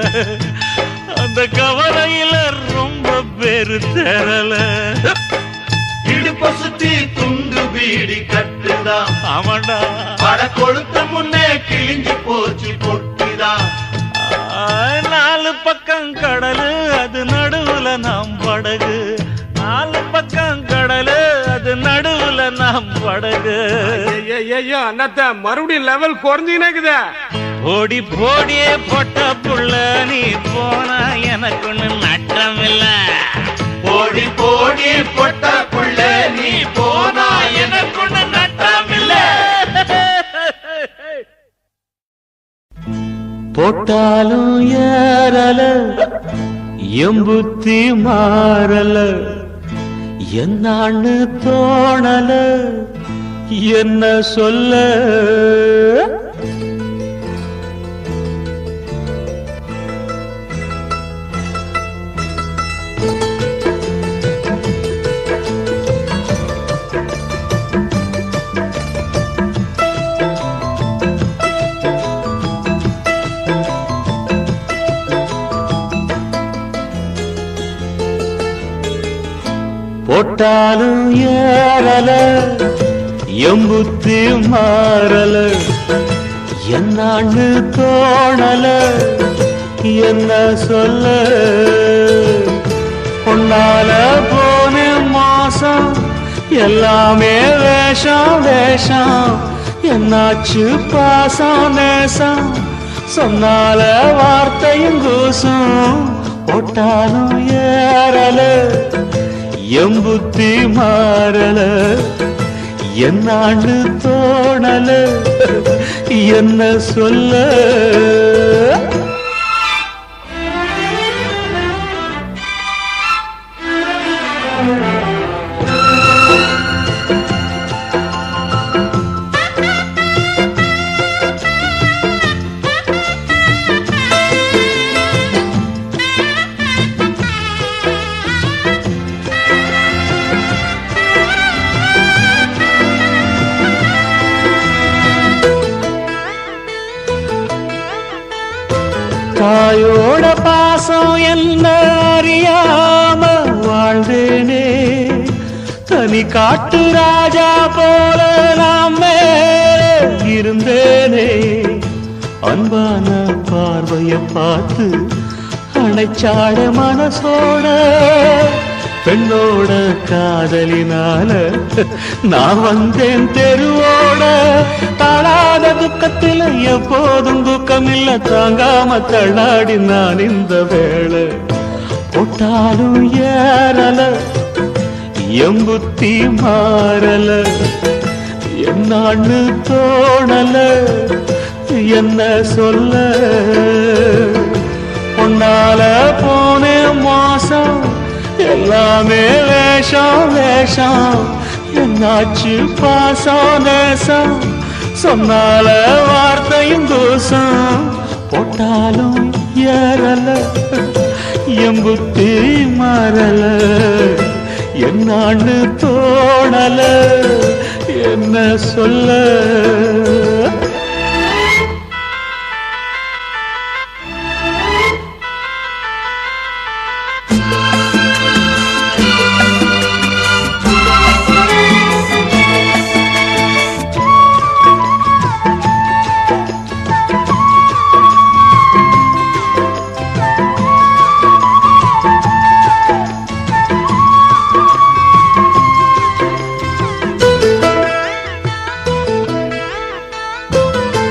அந்த கவலையில ரொம்ப பேரு தெரல. இடுப்ப சுத்தி துண்டு பீடி கட்டுதா, ஆமாண்டா அட கொழுத்த முன்னே கிழிஞ்சி போச்சு பொட்டிதா. நாலு பக்கம் கடலு அது நடுவுல நாம் படகு. நாலு பக்கம் கடலு அது நடுவுல நாம் படகு. அண்ணாத்த மறுபடியும் லெவல் குறைஞ்சினக்குதா. ஓடி போடியே பொட்ட புள்ள நீ போனா எனக்கு ஒண்ணு நட்டம் இல்ல. போடி போடி பொட்ட புள்ள நீ போனா எனக்கு ஒண்ணு நட்டம் இல்ல. போட்டாலும் ஏறல எம்புத்தி மாறல, என்னான்னு தோணல என்ன சொல்ல. போட்டாலும் ஏறல எம்புத்தி மாறல, என்னான்னு தோணல என்ன சொல்ல. பொன்னால போன மாசம் எல்லாமே வேஷம் வேஷம். என்னாச்சு பாசம் நேசம் சொன்னால வார்த்தையும் கூசும். போட்டாலும் ஏறல எம்புத்தி மாறல, என்னான்னு தோணல என்ன சொல்ல. தாயோட பாசம் என்ன அறியாம வாழ்ந்தேனே. தனி காட்டு ராஜா போல நாம் மேலே இருந்தேனே. அன்பான பார்வைய பார்த்து அணைச்சாட மனசோட. பெண்ணோட காதலினால நான் வந்தேன் தெருவோட. தாழாத துக்கத்தில் எப்போதும் துக்கம் இல்ல, தாங்காம தள்ளாடி நான் இந்த வேளை. போட்டாலும் ஏறல எம்புத்தி மாறல, என்னான்னு தோணல என்ன சொல்ல. பொன்னால போன மாசம் எல்லாமே வேஷம் வேஷம். என்னாச்சு பாசம் நேசம் சொன்னால வார்த்தையும் தோசம். போட்டாலும் ஏறல எம்புத்தி மாறல என்னான்னு தோணல என்ன சொல்ல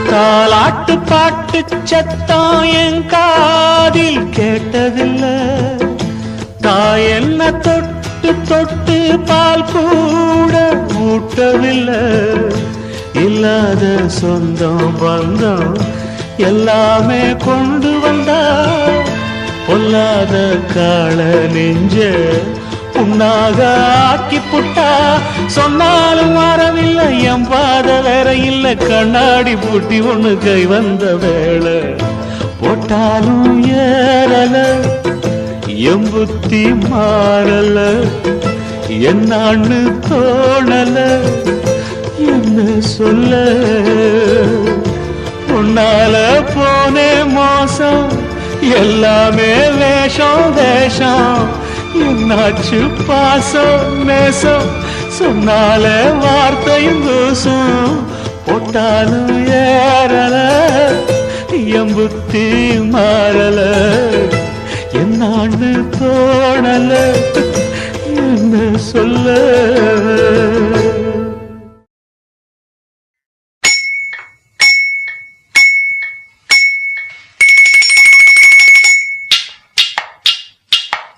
தாலாட்டு பாட்டு சத்தம் என் காதில் கேட்டதில்லை தாய் என்ன தொட்டு தொட்டு பால் கூட ஊட்டவில்லை இல்லாத சொந்தம் பந்தம் எல்லாமே கொண்டு வந்தா பொல்லாத கால நெஞ்ச புண்ணாக ஆக்கி புட்டா சொன்னாலும் வரவில்லை என் பாத வேற இல்ல கண்ணாடி பூட்டி ஒண்ணு கை வந்த வேளை போட்டாலும் ஏறல எம்புத்தி மாறல என்னான்னு தோணல என்ன சொல்ல உன்னால போனே மோசம் எல்லாமே வேஷம் வேஷம் என்னாச்சு பாசம் நேசம் சொன்னால வார்த்தையும் தோசம் போட்டாலும் ஏறல எம்புத்தி மாறல என்னான்னு தோணல என்ன சொல்ல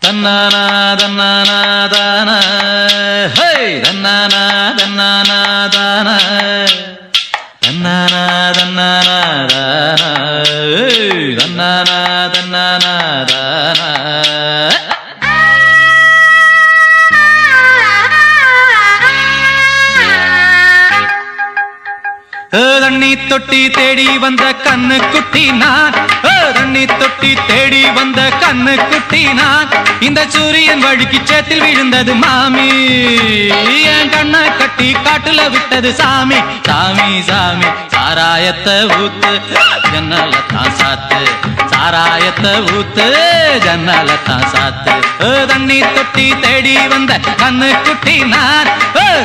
தன்னானா தன்னானா தானா ஹே தன்னானா தன்னானா தானா தன்னானா தன்னானா தானா ஹே தன்னானா தன்னானா தானா தண்ணி தொட்டி தேடி வந்த கண்ணு குட்டி நான் தண்ணி தொட்டி தேடி வந்த கண்ணு குட்டி நான் இந்த சூரியன் வழுக்கி சேத்தில் விழுந்தது மாமி என் கண்ணை கட்டி காட்டுல விட்டது சாமி சாமி சாமி சாராயத்தை ஊத்து ஜன்னல தான் சாத்து சாராயத்தை ஊத்து ஜன்னல தான் சாத்து தண்ணி தொட்டி தேடி வந்த கண்ணு குட்டி நான்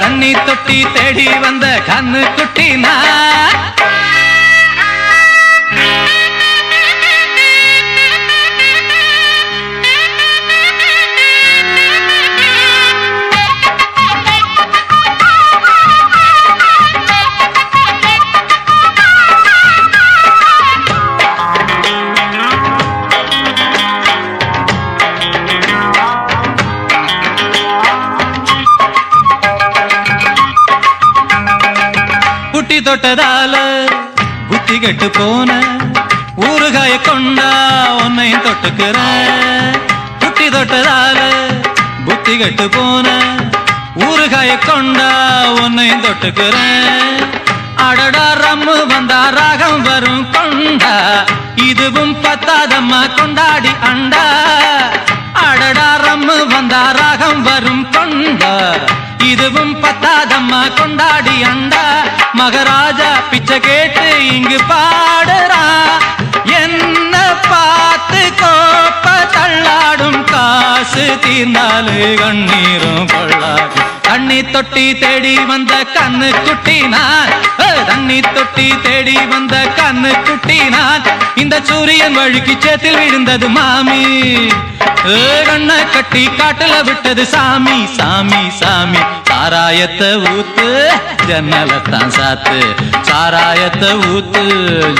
தண்ணி தொட்டி தேடி வந்த கண்ணு குட்டி நான் தொட்டதால புத்தி கெட்டு போன ஊறுகாய கொண்டா உன்னையும் தொட்டுக்கிறேன் புட்டி தொட்டதால புத்தி கெட்டு போன ஊறுகாய கொண்டா உன்னையும் தொட்டுக்கிறேன் அடடா ரம்மு வந்தா ராகம் வரும் கொண்டா இதுவும் பத்தாதம்மா கொண்டாடி அண்டா அடடா ரம்மு வந்தா ராகம் வரும் கொண்டா இதுவும் பத்தாதம்மா கொண்டாடி அண்டா மகாராஜா பிச்சை கேட்டு இங்கு பாடுறா என்ன பார்த்து கோப்ப தள்ளாடும் காசு தீர்ந்தாலே கண்ணீரும் கொள்ளாது தண்ணி தொட்டி தேடி வந்த கண்ணு குட்டி நான் தண்ணி தொட்டி தேடி வந்த கண்ணு குட்டி நான் இந்த சூரியன் வழுக்கி சேத்தில் விழுந்தது மாமி கண்ணை கட்டி காட்டுல விட்டது சாமி சாமி சாமி சாராயத்தை ஊத்து ஜன்னலத்தான் சாத்து சாராயத்தை ஊத்து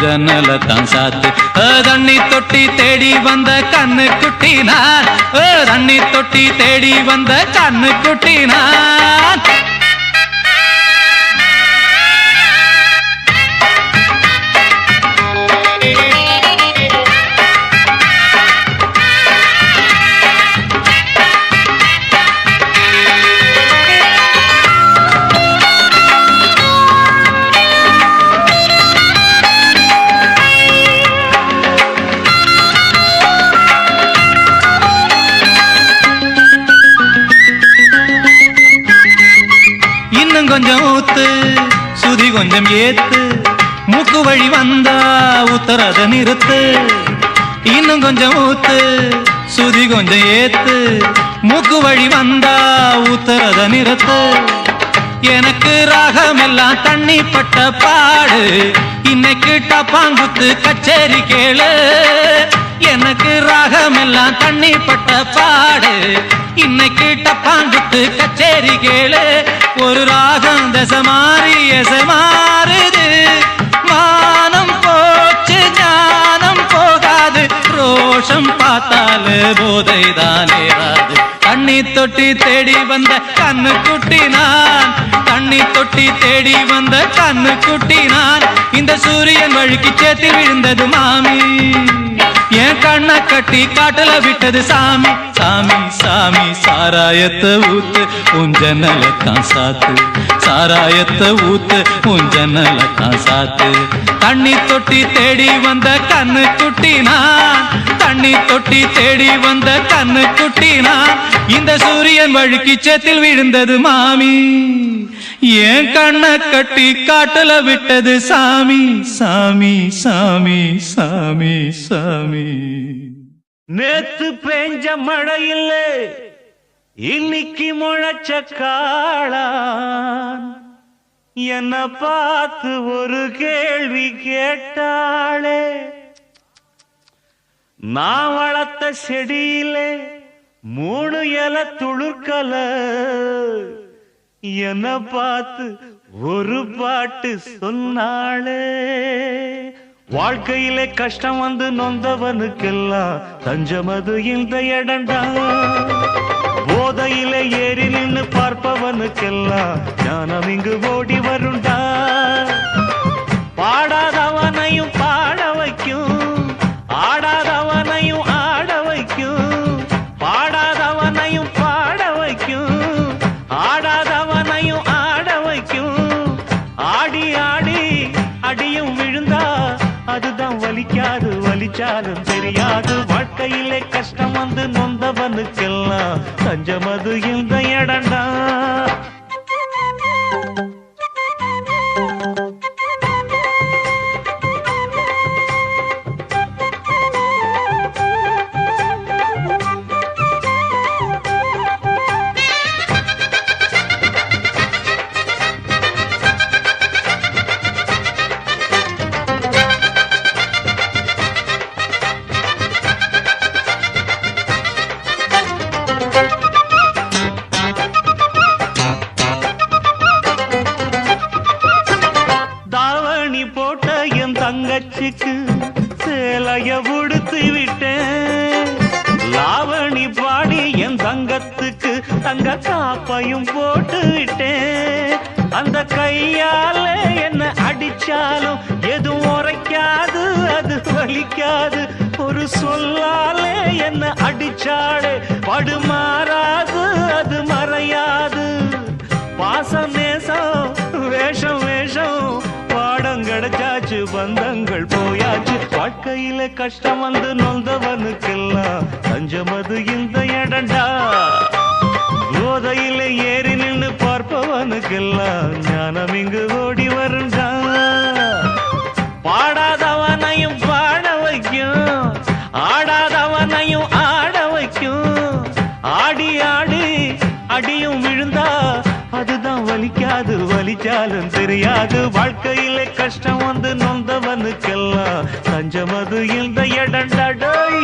ஜன்னலத்தான் சாத்து தண்ணி தொட்டி தேடி வந்த கண்ணு குட்டி நான் தண்ணி தொட்டி தேடி வந்த கண்ணு குட்டி நான் ஊத்து சுதி கொஞ்சம் ஏத்து மூக்கு வழி வந்தா உத்தரத நிறுத்து இன்னும் கொஞ்சம் ஊத்து சுதி கொஞ்சம் ஏத்து மூக்கு வழி வந்தா உத்தரத நிறுத்து எனக்கு ராகம் எல்லாம் தண்ணி பட்ட பாடு இன்னைக்கு டப்பாங்குத்து கச்சேரி கேளு எனக்கு ராகம் எல்லாம் தண்ணி பட்ட பாடு இன்னைக்கு டப்பாங்குத்து கச்சேரி கேளு ஒரு ராகம் தசை மாறி எசை மாறுது மானம் போச்சு ஞானம் போகாது ரோஷம் பார்த்தாலே போதைதான் ஏறாது தண்ணி தொட்டி தேடி வந்த கண்ணு குட்டி நான் தண்ணி தொட்டி தேடி வந்த கண்ணு குட்டி நான் இந்த சூரியன் வழுக்கி சேத்தி விழுந்தது மாமி என் கண்ணை கட்டி காட்டுல விட்டது சாமி சாமி சாமி சாராயத்தை ஊத்து உன் ஜன்னலத்தான் சாத்து சாராயத்தை ஊத்து உன் ஜன்னலத்தான் சாத்து தண்ணி தொட்டி தேடி வந்த கண்ணு குட்டி நான் தண்ணி தொட்டி தேடி வந்த கண்ணு குட்டி நான் இந்த சூரியன் வழுக்கி சேத்தில் விழுந்தது மாமி என் கண்ணை கட்டி காட்டுல விட்டது சாமி சாமி சாமி சாமி சாமி நேத்து பெஞ்ச மழையில் இன்னைக்கு முளைச்ச காளான் என்ன பார்த்து ஒரு கேள்வி கேட்டாளே நான் வளர்த்த செடியிலே 3 இலை துளுர்க்கல என்ன பார்த்து ஒரு பாட்டு சொன்னாளே வாழ்க்கையிலே கஷ்டம் வந்து நொந்தவனுக்கெல்லாம் தஞ்சமது இந்த இடண்டா போதையிலே ஏறி நின்று பார்ப்பவனுக்கெல்லாம் ஞானம் இங்கு ஓடி வருண்டா பாடாதவனையும் பாட வைக்கும் ஆடாதவனையும் ஆட வைக்கும் பாடாதவனையும் பாட வைக்கும் ஆடாதவனையும் ஆட வைக்கும் ஆடி ஆடி அடியும் விழுந்தா அதுதான் வலிக்காது வலிச்சாலும் தெரியாது வாழ்க்கையிலே கஷ்டம் வந்து நொந்தவனுக்கெல்லாம் தஞ்சமது இந்த இடண்டா தங்கச்சிக்கு சேலைய உடுத்து விட்டேன் லாவணி பாடி என் தங்கத்துக்கு தங்க காப்பையும் போட்டு விட்டேன் அந்த கையால என்ன அடிச்சாலும் எதுவும் உரைக்காது அது வலிக்காது ஒரு சொல்லாலே என்ன அடிச்சாடு படுமாறாது அது மறையாது பாசம் நேசம் வேஷம் வேஷம் பாடம் கிடைச்சாச்சு பந்தங்கள் போயாச்சு வாழ்க்கையில கஷ்டம் வந்து நொந்தவனுக்கெல்லாம் தஞ்சமது இந்த இடண்டா போதையில ஏறி நின்று பார்ப்பவனுக்கெல்லாம் ஞானம் இங்கு ஓடி வருண்டா பாடாதவனையும் பாட வைக்கும் ஆடாதவனையும் ஆட வைக்கும் ஆடி ஆடி அடியும் விழுந்தா அதுதான் வலிக்காது வலிச்சாலும் தெரியாது வாழ்க்கையிலே கஷ்டம் வந்து நொந்தவனுக்கெல்லாம் தஞ்சமது இந்த இடண்டடோய்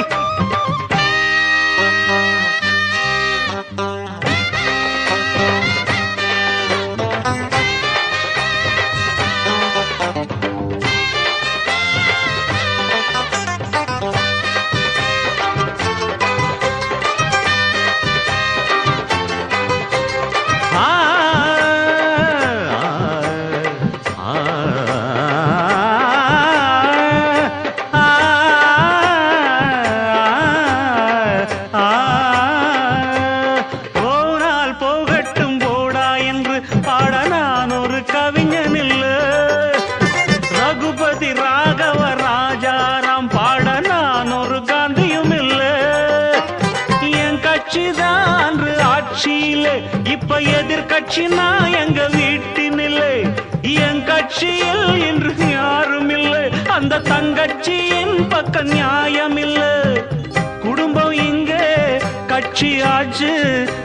ஆட்சியிலே இப்ப எதிர்கட்சி நான் எங்க வீட்டினில்லை என் கட்சியில் இன்று யாரும் இல்லை அந்த தங்கட்சியின் பக்கம் நியாயம் இல்லை குடும்பம் இங்கே கட்சி ஆச்சு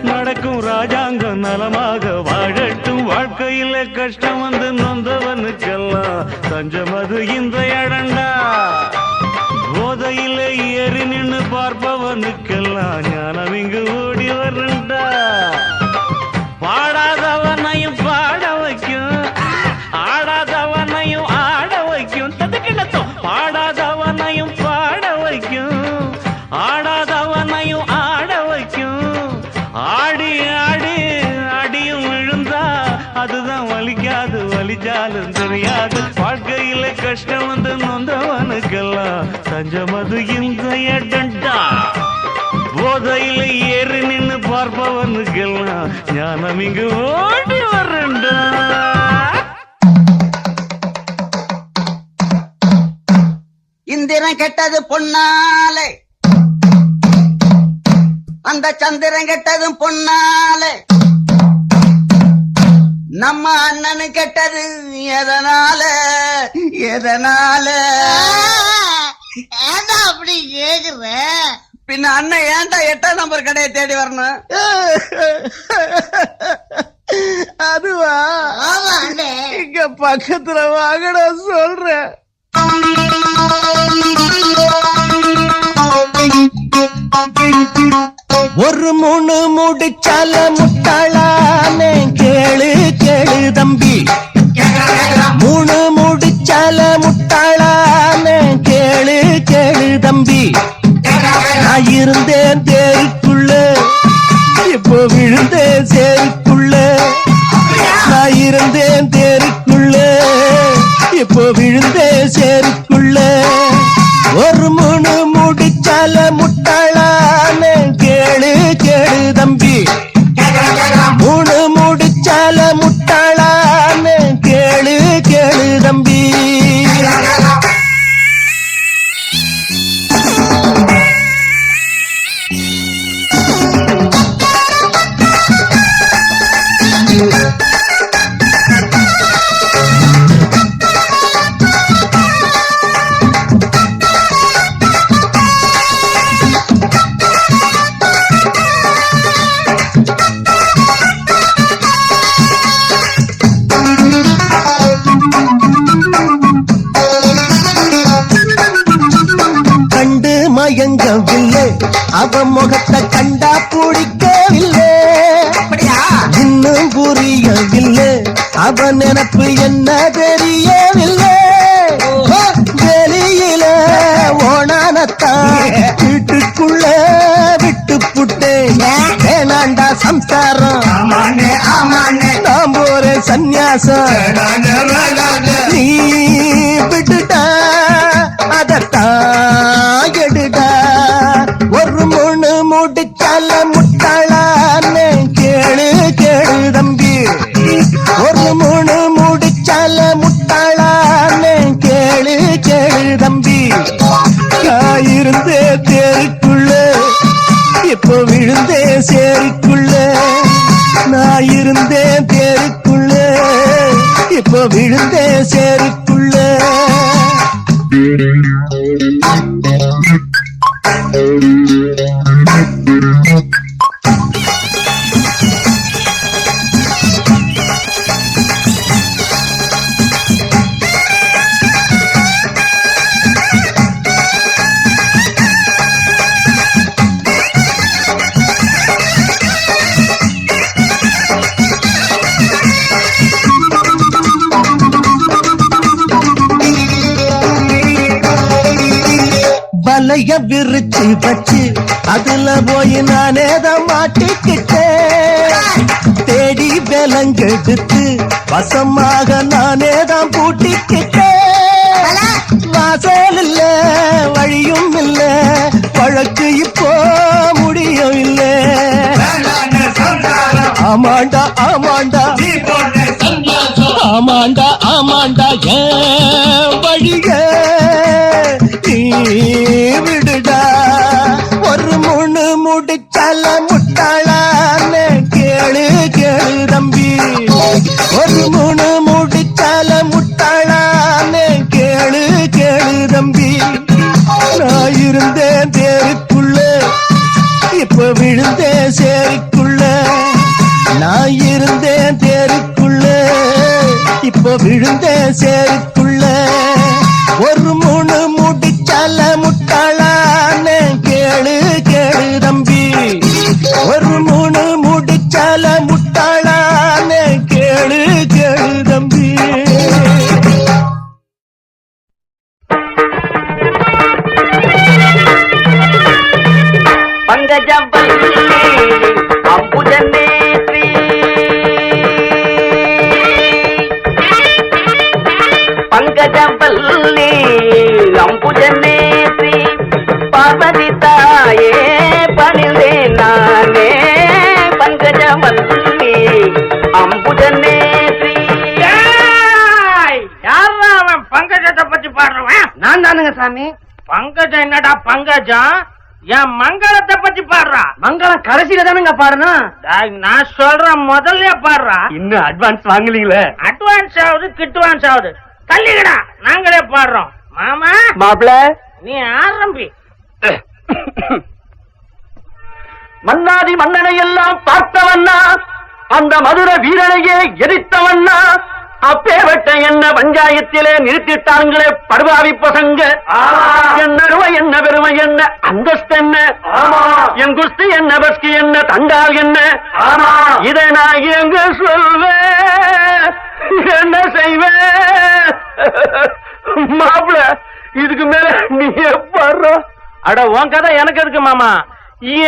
நடக்கும் ராஜாங்கம் நலமாக வாழட்டும் வாழ்க்கையில கஷ்டம் வந்து நொந்தவனுக்கெல்லாம் தஞ்சம் அது இந்த இடண்டா போதையில ஏறி நின்று பார்ப்பவனுக்கெல்லாம் ஞானம் இங்கு ஓடி வரண்டா பாடாதவனையும் பாட வைக்கும் ஆடாதவனையும் ஆட வைக்கும் ததுக்கிடத்தோம் பாடாதவனையும் பாட வைக்கும் ஆடாதவனையும் ஆட வைக்கும் ஆடி ஆடி அடியும் விழுந்தா அதுதான் வலிக்காது வலிச்சாலும் தெரியாது வாழ்க்கையில கஷ்டம் வந்து நொந்தவனுக்கெல்லாம் தஞ்சம் அது இந்த இடண்டா போதையில ஏறி நின்று பார்ப்பவனுக்கெல்லாம் ஞானம் இங்கு ஓடி வரண்டா இந்திரன் கெட்டது பொன்னாலே அந்த சந்திரன் கெட்டதும் பொன்னாலே நம்ம அண்ணனு கெட்டது எதனால எதனால ஏன்டா அப்படி கேக்குற பின்ன அண்ணன் ஏன்டா 8ஆம் நம்பர் கடையை தேடி வரணும் அதுவா ஆமாண்டே இங்க பக்கத்துல வாங்கடா சொல்றேன் ஒரு மூணு முடிச்சால முட்டாளானே கேளு கேளு தம்பி மூணு முடிச்சால முட்டாளானே கேளு கேளு தம்பி நான் இருந்தேன் தேருக்குள்ள இப்போ விழுந்தேன் சேருக்குள்ள நான் இருந்தேன் தேருக்குள்ள இப்போ விழுந்தேன் சேருக்குள்ள ஒரு மூணு முடிச்சால முட்டாளானே கேளு கேளு தம்பி மூணு முடிச்சால முட்டாளானே கேளு கேளு தம்பி மயங்கவில்லை அவ முகத்தை கண்டா பிடிக்கவில்லை இன்னும் புரியவில்லை அவ நினப்பு என்ன தெரியவில்லை வெளியில ஓனானத்தான் வீட்டுக்குள்ள விட்டு புட்டேன் வேணாண்டா சம்சாரம் நான் போறேன் சந்நியாசம் நீ விட்டுட்டா அதத்தான் எடுடா ஒரு மூணு முடிச்சால முட்டாளானே கேளு கேளு தம்பி ஒரு மூணு முடிச்சால முட்டாளானே கேளு கேளு தம்பி நான் இருந்தே தேருக்குள்ள இப்போ விழுந்தே சேருக்குள்ள நான் இருந்தேன் தேருக்குள்ள இப்போ விழுந்தே சேருக்குள்ள வலைய விரிச்சு வச்சு அதுல போய் நானே தான் மாட்டிக்கிட்டேன் தேடி விலங்கெடுத்து வசமாக நானே தான் பூட்டிக்கிட்டேன் வாசல் இல்ல வழியும் இல்ல வழக்கு இப்போ முடியும் இல்ல ஆமாண்டா ஆமாண்டா ஆமாண்டா ஆமாண்டா ஏன் வழிய விடுடா ஒரு மூணு முடிச்சால முட்டாளானே ஒரு மூணு முடிச்சால முட்டாளானே கேளு கேளு தம்பி நான் இருந்தேன் தேருக்குள்ள இப்ப விழுந்தேன் சேரிக்குள்ள நான் இருந்தேன் தேருக்குள்ள இப்ப விழுந்தேன் சேரிக்குள்ள ஒரு மூணு முடிச்சால முட்டாளானே கேளு கேளு தம்பி ஒரு மூணு முடிச்சால முட்டாளானே கேளு கேளு தம்பி பங்கஜவல்லி அம்புஜநேத்ரி பங்கஜவல்லி அம்புஜநேத்ரி பார்வதி தாயே பணிந்தேன் நானே பங்கஜவல்லி அம்புஜநேத்ரி. யாரா அவன் பங்கஜத்தை பத்தி பாடுறவன்? நான் தானுங்க சாமி. பங்கஜம் என்னடா பங்கஜம்? என் மங்களத்தை பத்தி பாடுறா. மங்களம் கடைசியில தானுங்க பாடணும். நான் சொல்றேன் முதல்ல பாடுறா. இன்னும் அட்வான்ஸ் வாங்கலீங்களே. அட்வான்ஸ் ஆகுது கிட்வான்ஸ் ஆகுது. தள்ளிக்கடா நாங்களே பாடுறோம். மாமா மாப்பிள நீ ஆரம்பி. மன்னாதி மன்னனை எல்லாம் பார்த்தவண்ணா அந்த மதுர வீரனையே எரித்தவண்ணா அப்பேவட்ட என்ன பஞ்சாயத்திலே நிறுத்திட்டாங்களே படுபாவி பசங்க. என்ன பெருமை என்ன பெருமை என்ன அந்தஸ்து என்ன என் குஸ்தி என்ன பஸ்கி என்ன தண்டால் என்ன இதை நான் எங்க சொல்வேன் என்ன செய்வேன்? மாப்பிள இதுக்கு மேல நீ பாடுற. அட உன் கதை எனக்கு எதுக்கு மாமா?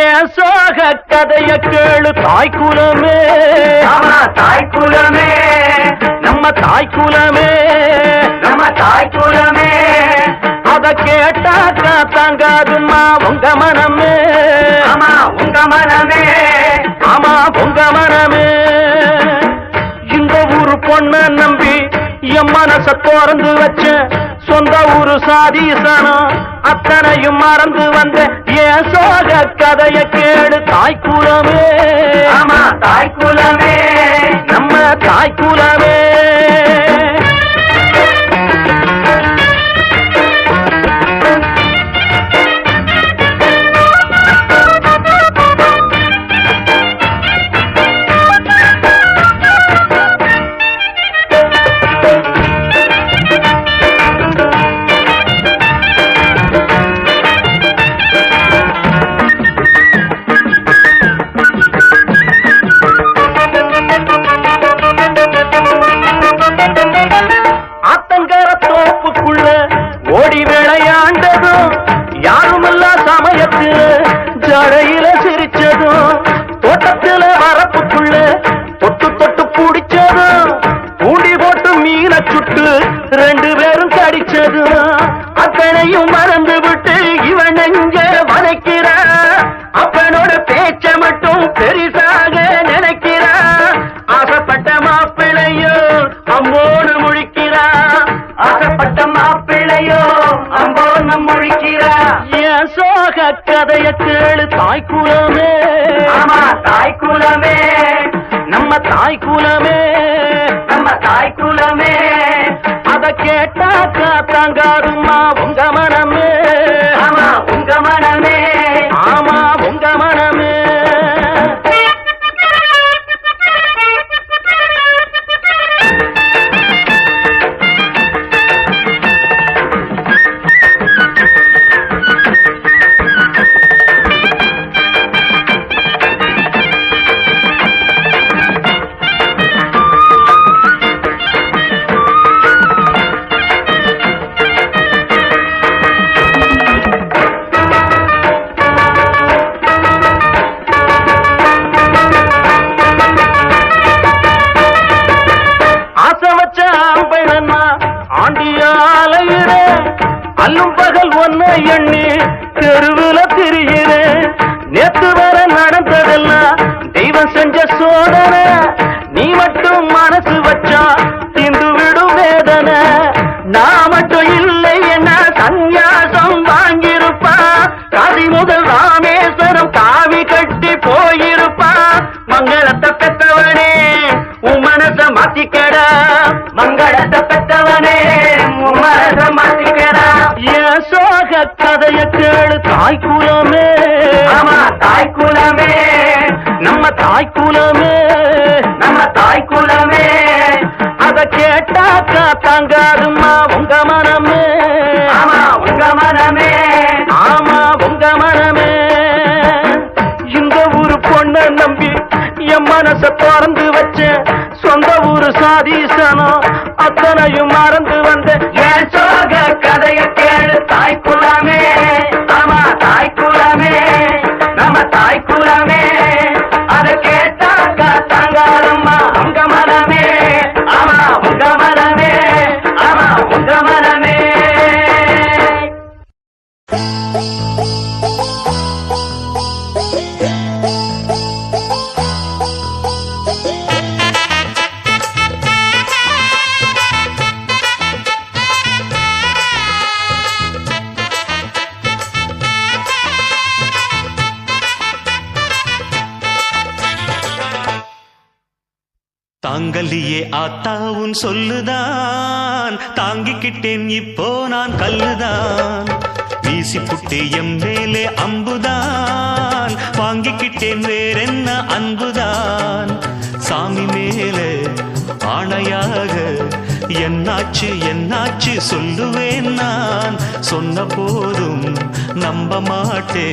ஏன் சோக கதைய கேளு தாய்க்குலமே தாய்க்குலமே நம்ம தாய்க்குலமே நம்ம தாய்க்குலமே அத கேட்டாக்கா தாங்காதுமா உங்க மனமே ஆமா உங்க மனமே ஆமா உங்க மனமே. இந்த ஊரு பொண்ண நம்பி என் மனச திறந்து வச்ச சொந்த ஊரு சாதீசனம் அத்தனையும் மறந்து வந்த ஏன் சோக கதைய கேடு தாய்க்குலமே ஆமா தாய்க்குலமே நம்ம தாய்க்குலமே. ஓடி விளையாண்டதும் யாருமில்லா சமயத்துல ஜடையில சிரிச்சதும் தோட்டத்துல வரப்புக்குள்ள தொட்டு தொட்டு பிடிச்சதும் பூண்டி போட்டு மீன சுட்டு ரெண்டு பேரும் கடிச்சதும் அத்தனையும் மறந்து விட்டு இவன் எங்க வளைக்கிறான் அப்பனோட பேச்ச மட்டும் பெரிசாக நினைக்கிறான் ஆசைப்பட்ட மாப்பிள்ளையோ அம்மோடு முழிக்கிறான் ஆசைப்பட்ட மாப்பிள்ளையோ அம்போன்னு முழிக்கிறா. என் சோக கதைய கேளு தாய்க்குலமே ஆமா தாய்க்குலமே நம்ம தாய்க்குலமே நம்ம தாய்க்குலமே அத கேட்டாக்கா தாங்காதுமா உங்க மனமே ஆமா உங்க மனமே ஆமா உங்க மனமே. அல்லும் பகல் ஒன்ன எண்ணி தெருவுல திரிகிறேன். நேத்து வர நடந்ததெல்லாம் தெய்வம் செஞ்ச சோதனை. நீ மட்டும் மனசு வச்சா திந்து விடும் வேதனை. நான் மட்டும் இல்லை என்ன சந்நியாசம் வாங்கியிருப்பா. காதி முதல் ராமேஸ்வரம் காவி கட்டி போயிருப்பா. மங்களத்தை பெற்றவனே உன் மனச மாத்தி கதைய கேளு தாய் குலமே. ஆமா தாய் குலமே, நம்ம தாய் குலமே, நம்ம தாய் குலமே. அத கேட்டாக்கா தாங்காதும்மா உங்க மனமே. ஆமா உங்க மனமே, ஆமா உங்க மனமே. இந்த ஊரு பொண்ண நம்பி என் மனச திறந்து வச்ச, சொந்த ஊரு சாதீசனம் அத்தனையும் மறந்து வந்த என் சோக கதைய கேளு தாய் குலமே. ஆமா தாய் குலமே, நம்ம தாய் குலமே. அத கேட்டாக்கா தாங்காதம்மா உங்க மனமே. ஆமா உங்க மனமே, ஆமா உங்க மனமே. தாங்கல்லியே ஆத்தா உன் சொல்லுதான், தாங்கிக்கிட்டேன் இப்போ நான் கல்லுதான். வீசி புட்டு எம் மேலே அம்புதான், வாங்கிக்கிட்டேன் வேறென்ன அன்புதான். சாமி மேலே ஆணையாக என்னாச்சு என்னாச்சு சொல்லுவேன் நான். சொன்ன போதும் நம்ப மாட்டே,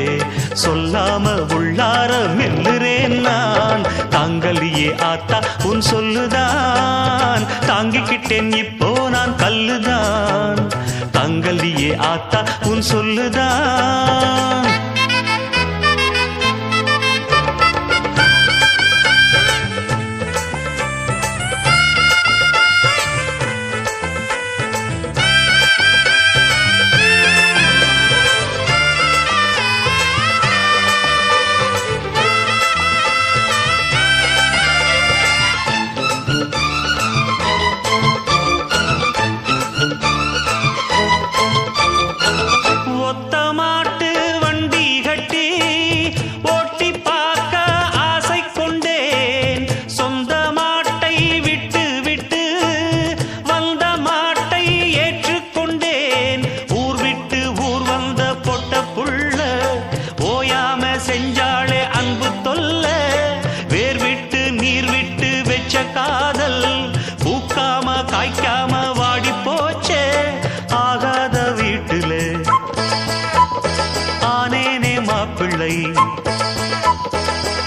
சொல்லாம உள்ளார மெல்லுறேன் நான். தாங்கலியே ஆத்தா உன் சொல்லுதான், தாங்கிக்கிட்டேன் இப்போ நான் கல்லுதான். தாங்கலியே ஆத்தா உன் சொல்லுதான்.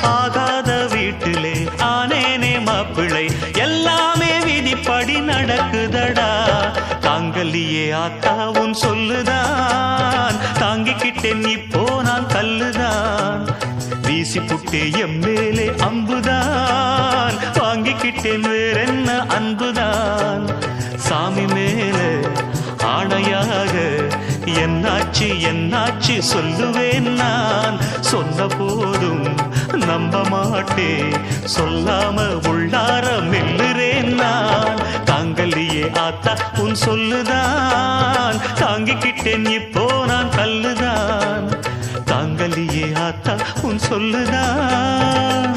ஆகாத வீட்டிலே ஆனேனே மாப்பிள்ளை, எல்லாமே விதிப்படி நடக்குதடா. தாங்கல்லியே ஆத்தா உன் சொல்லுதான், தாங்கிக்கிட்டேன் இப்போ நான் கல்லுதான். வீசி புட்டே எம் மேலே அம்புதான், வாங்கிக்கிட்டேன் வேறென்ன அன்புதான். சாமி மேலே ஆணையாக என்னாச்சு என்னாச்சு சொல்லுவேன் நான். சொன்ன போதும் நம்ப மாட்டே, சொல்லாம உள்ளார மெல்லுறேன் நான். தாங்கல்லியே ஆத்தா உன் சொல்லுதான், தாங்கிக்கிட்டேன் இப்போ நான் கல்லுதான். தாங்கல்லியே ஆத்தா உன் சொல்லுதான்.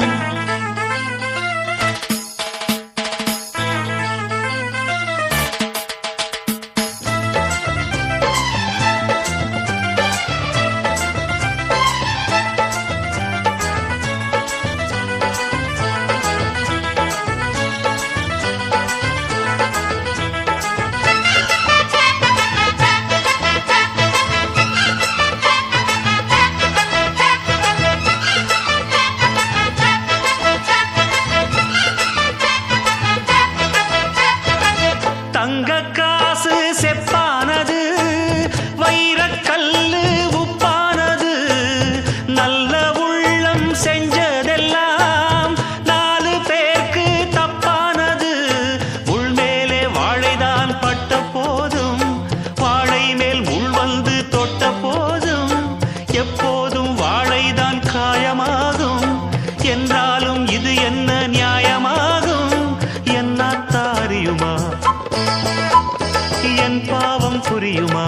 புரியுமா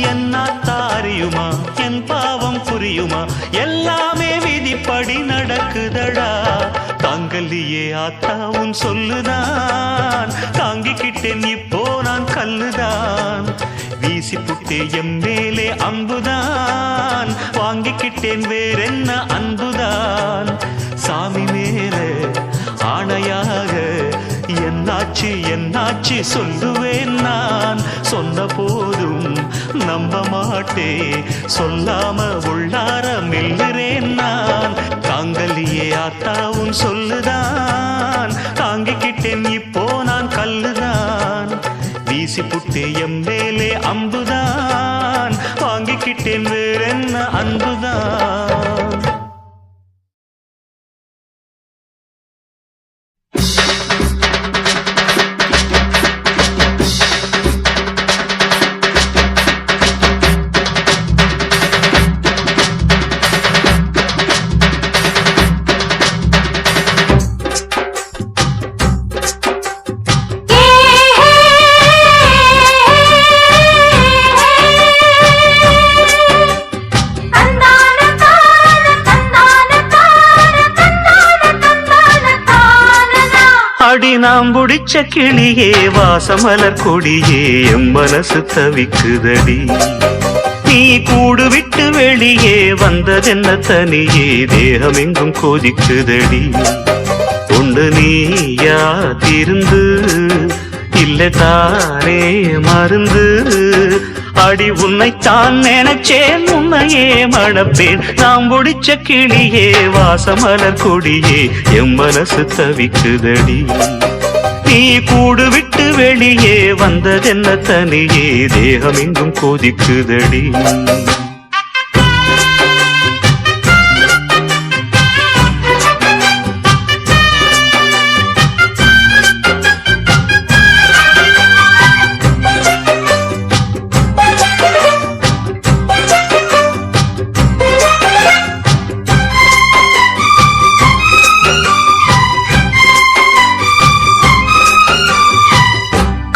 என்னாத்தாரியுமா என் பாவம் புரியுமா எல்லாமே விதிப்படி நடக்குதடா தாங்கல்லியே ஆத்தா உன் சொல்லுதான் தாங்கிக்கிட்டேன் இப்போ நான் கல்லுதான் வீசி புட்டே எம் மேலே அம்புதான் வாங்கிக்கிட்டேன் வேறென்ன அன்புதான் சாமி மேலே ஆணையாக என்னாச்சு என்னாச்சு சொல்லுவேன் நான் சொன்ன போதும் நம்ப மாட்டே சொல்லாம உள்ளார மெல்லுறேன் நான் தாங்கலியே ஆத்தாவும் சொல்லுதான் தாங்கிக்கிட்டேன் இப்போ நான் கல்லுதான் வீசி புட்டே எம் மேலே அம்புதான் வாங்கிக்கிட்டேன் வேறென்ன அன்புதான் அடி நாம் புடிச்ச கிளியே வாசமலர் கொடியே எம் மனசு தவிக்குதடி நீ கூடு விட்டு வெளியே வந்ததென்ன தனியே தேகம் எங்கும் கொதிக்குதடி உண்டு நீயா திருந்து இல்ல தானே மருந்து அடி உன்னைத்தான் நினைச்சேன் உன்னையே மணப்பேன் நாம் புடிச்ச கிளியே வாசமலர் கொடியே எம் மனசு தவிக்குதடி நீ கூடு விட்டு வெளியே வந்ததென்ன தனியே தேகம் எங்கும் கொதிக்குதடி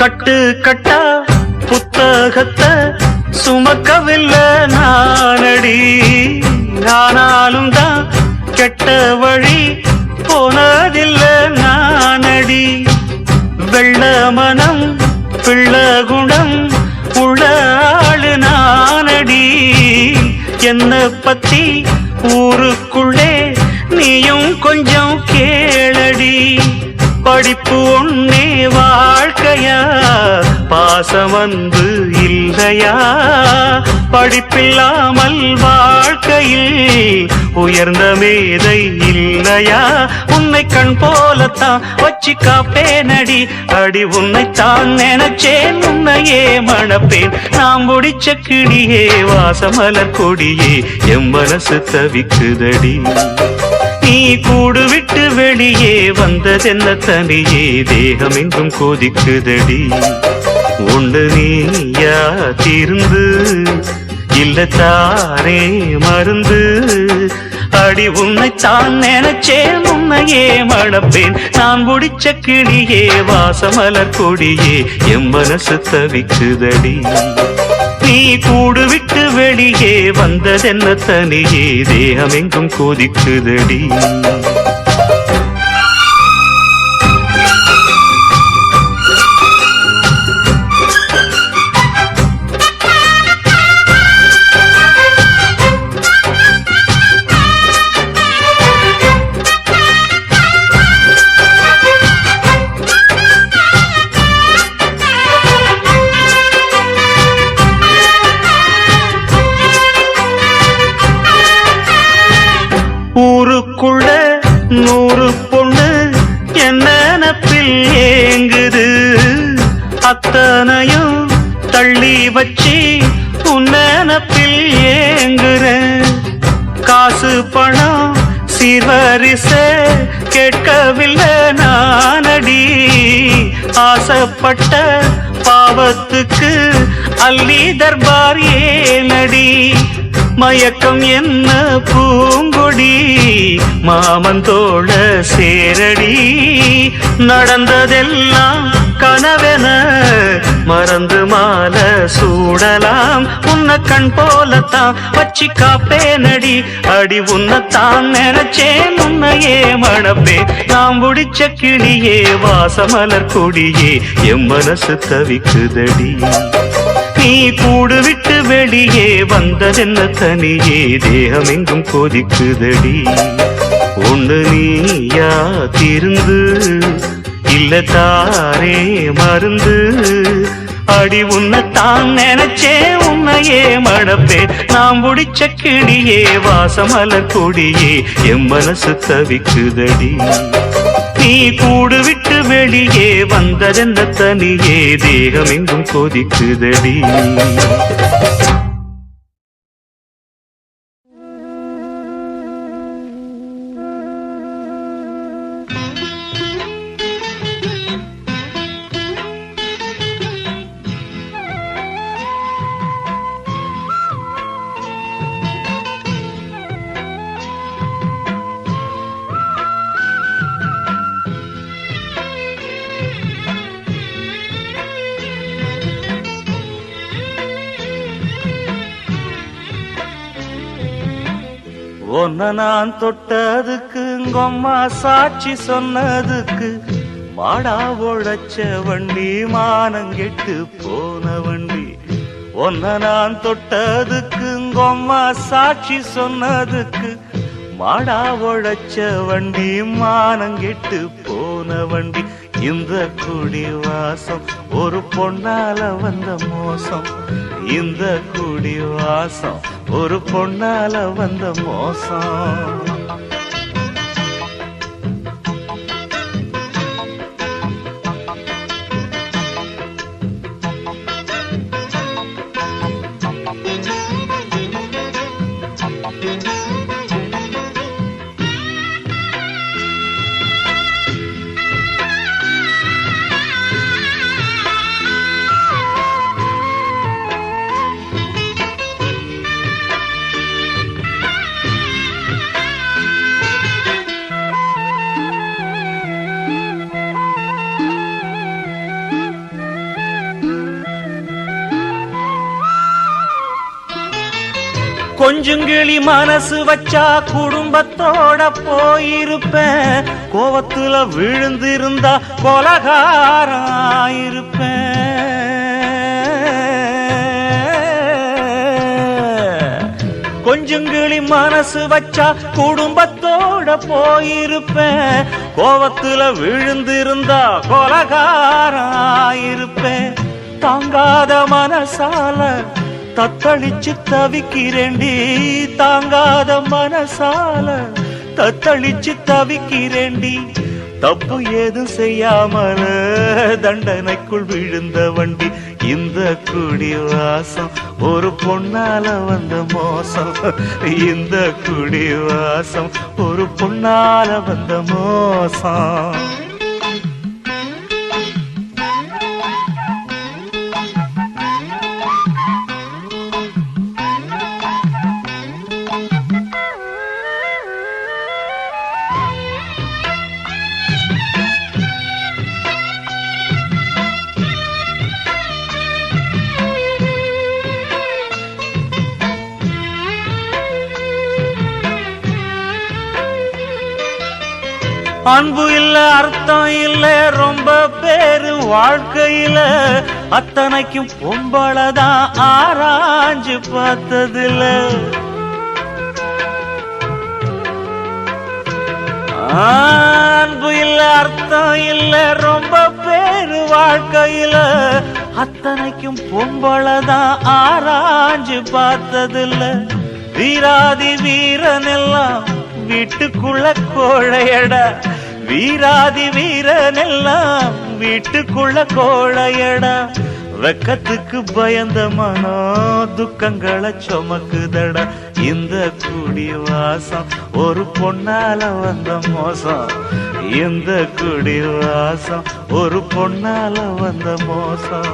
கட்டு கட்டா புத்தகத்தை சுமக்கவில்லை நானடி ஆனாலும் தான் கெட்ட வழி போனதில்லை நானடி வெள்ள மனம் பிள்ள குணம் உள்ள ஆளு நானடி என்ன பத்தி ஊருக்குள்ளே நீயும் கொஞ்சம் கேளடி படிப்பு ஒன்னே வாழ்க்கையா பாசம் வந்து இல்லையா படிப்பில்லாமல் வாழ்க்கையில் உயர்ந்த மேதை இல்லையா உன்னை கண் போலத்தான் வச்சு காப்பேனடி அடி உன்னைத்தான் நினைச்சேன் உன்னையே மணப்பேன் நாம் முடிச்ச கிளியே வாசமலர் கொடியே எம் மனசு தவிக்குதடி நீ கூடு விட்டு வெளியே வந்ததென்ன தனியே தேகம் எங்கும் கொதிக்குதடி உண்டு நீயா திருந்து இல்ல தானே மருந்து அடி உன்னைத்தான் நினைச்சேன் உன்னையே மணப்பேன் நான் முடிச்ச கிளியே வாசமலர் கொடியே எம் மனசு தவிக்குதடி நீ கூடு விட்டு வெளியே வந்ததென்ன தனியே தேகம் எங்கும் கொதிக்குதடி ஊருக்குள்ள 100 பொண்ணு என்ன நினைப்பில் ஏங்குது அத்தனையும் தள்ளி வச்சு உன்ன நினைப்பில் ஏங்குற காசு பணம் சீர்வரிச கேட்கவில்லை நானடி ஆசைப்பட்ட பாவத்துக்கு அள்ளி தர்பார் ஏனடி மயக்கம் என்ன பூங்கொடி மாமன் தோழ சேரடி நடந்ததெல்லாம் கனவென மறந்து மாலை சூடலாம் உன்னை கண் போலத்தான் வச்சு காப்பேனடி அடி உன்னைத்தான் நினைச்சேன் உன்னையே மணப்பே நாம் முடிச்ச கிளியே வாசமலர் கொடியே எம் மனசு தவிக்குதடி நீ கூடு விட்டு வெளியே வந்ததென்ன தனியே தேகம் எங்கும் கொதிக்குதடி ஒண்ணு நீயா திருந்து இல்ல தாரே மருந்து அடி உன்னைத்தான் நினைச்சே உன்னையே மடப்பே நாம் முடிச்ச கிளியே வாசமலர் கொடியே என் மனசு தவிக்குதடி நீ கூடு விட்டு வெளியே வந்ததென்ன தனியே தேகம் எங்கும் கொதிக்குதடி ஒன்ன நான் தொட்டதுக்கு உங்கம்மா சாட்சி சொன்னதுக்கு மாடா உழைச்ச வண்டி மானங்கெட்டு போன வண்டி ஒன்ன நான் தொட்டதுக்கு உங்கம்மா சாட்சி சொன்னதுக்கு மாடா உழைச்ச வண்டி மானங்கெட்டு போன வண்டி இந்த குடி வாசம் ஒரு பொண்ணால வந்த மோசம் இந்த குடி வாசம் ஒரு பொண்ணால வந்த மோசம் கொஞ்சங்கிளி மனசு வச்சா குடும்பத்தோட போயிருப்பேன் கோவத்துல விழுந்திருந்தா கொலகாராயிருப்பேன் கொஞ்சங்கிளி மனசு வச்சா குடும்பத்தோட போயிருப்பேன் கோவத்துல விழுந்திருந்தா கொலகாராயிருப்பேன் தாங்காத மனசால தத்தளிச்சு தவிக்கிறேண்டி தாங்காத மனசால தத்தளிச்சு தவிக்கிறேண்டி தப்பு ஏதும் செய்யாமல தண்டனைக்குள் விழுந்த வண்டி இந்த குடி வாசம் ஒரு பொண்ணால வந்த மோசம் இந்த குடி வாசம் ஒரு பொண்ணால வந்த மோசம் அன்பு இல்ல அர்த்தம் இல்ல ரொம்ப பேரு வாழ்க்கையில அத்தனைக்கும் பொம்பளதான் ஆராய்ஞ்சு பார்த்ததில்ல அன்பு இல்ல அர்த்தம் இல்ல ரொம்ப பேரு வாழ்க்கையில அத்தனைக்கும் பொம்பளதான் ஆராய்ஞ்சு பார்த்ததில்ல வீராதி வீரன் எல்லாம் வீட்டுக்குள்ள கோழையடா வீராதி வீரன் எல்லாம் வீட்டுக்குள்ள கோழையடா வெக்கத்துக்கு பயந்த மனோ துக்கங்களை சுமக்குதடா இந்த குடி வாசம் ஒரு பொண்ணால வந்த மோசம் இந்த குடி வாசம் ஒரு பொண்ணால வந்த மோசம்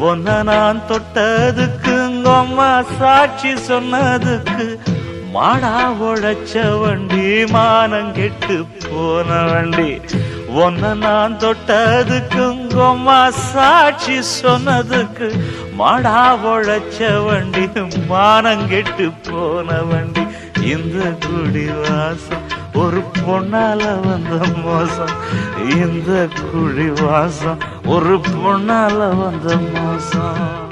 ஒன்ன நான் தொட்டதுக்கு உங்கம்மா சாட்சி சொன்னதுக்கு மாடா உழைச்ச வண்டி மானங்கெட்டு போன வண்டி ஒன்ன நான் தொட்டதுக்கு உங்கம்மா சாட்சி சொன்னதுக்கு மாடா உழைச்ச வண்டி மானங்கெட்டு போன வண்டி இந்த குடி வாசம் ஒரு பொண்ணால வந்த மோசம் இந்த குடி வாசம் ஒரு பொண்ணால வந்த மோசம்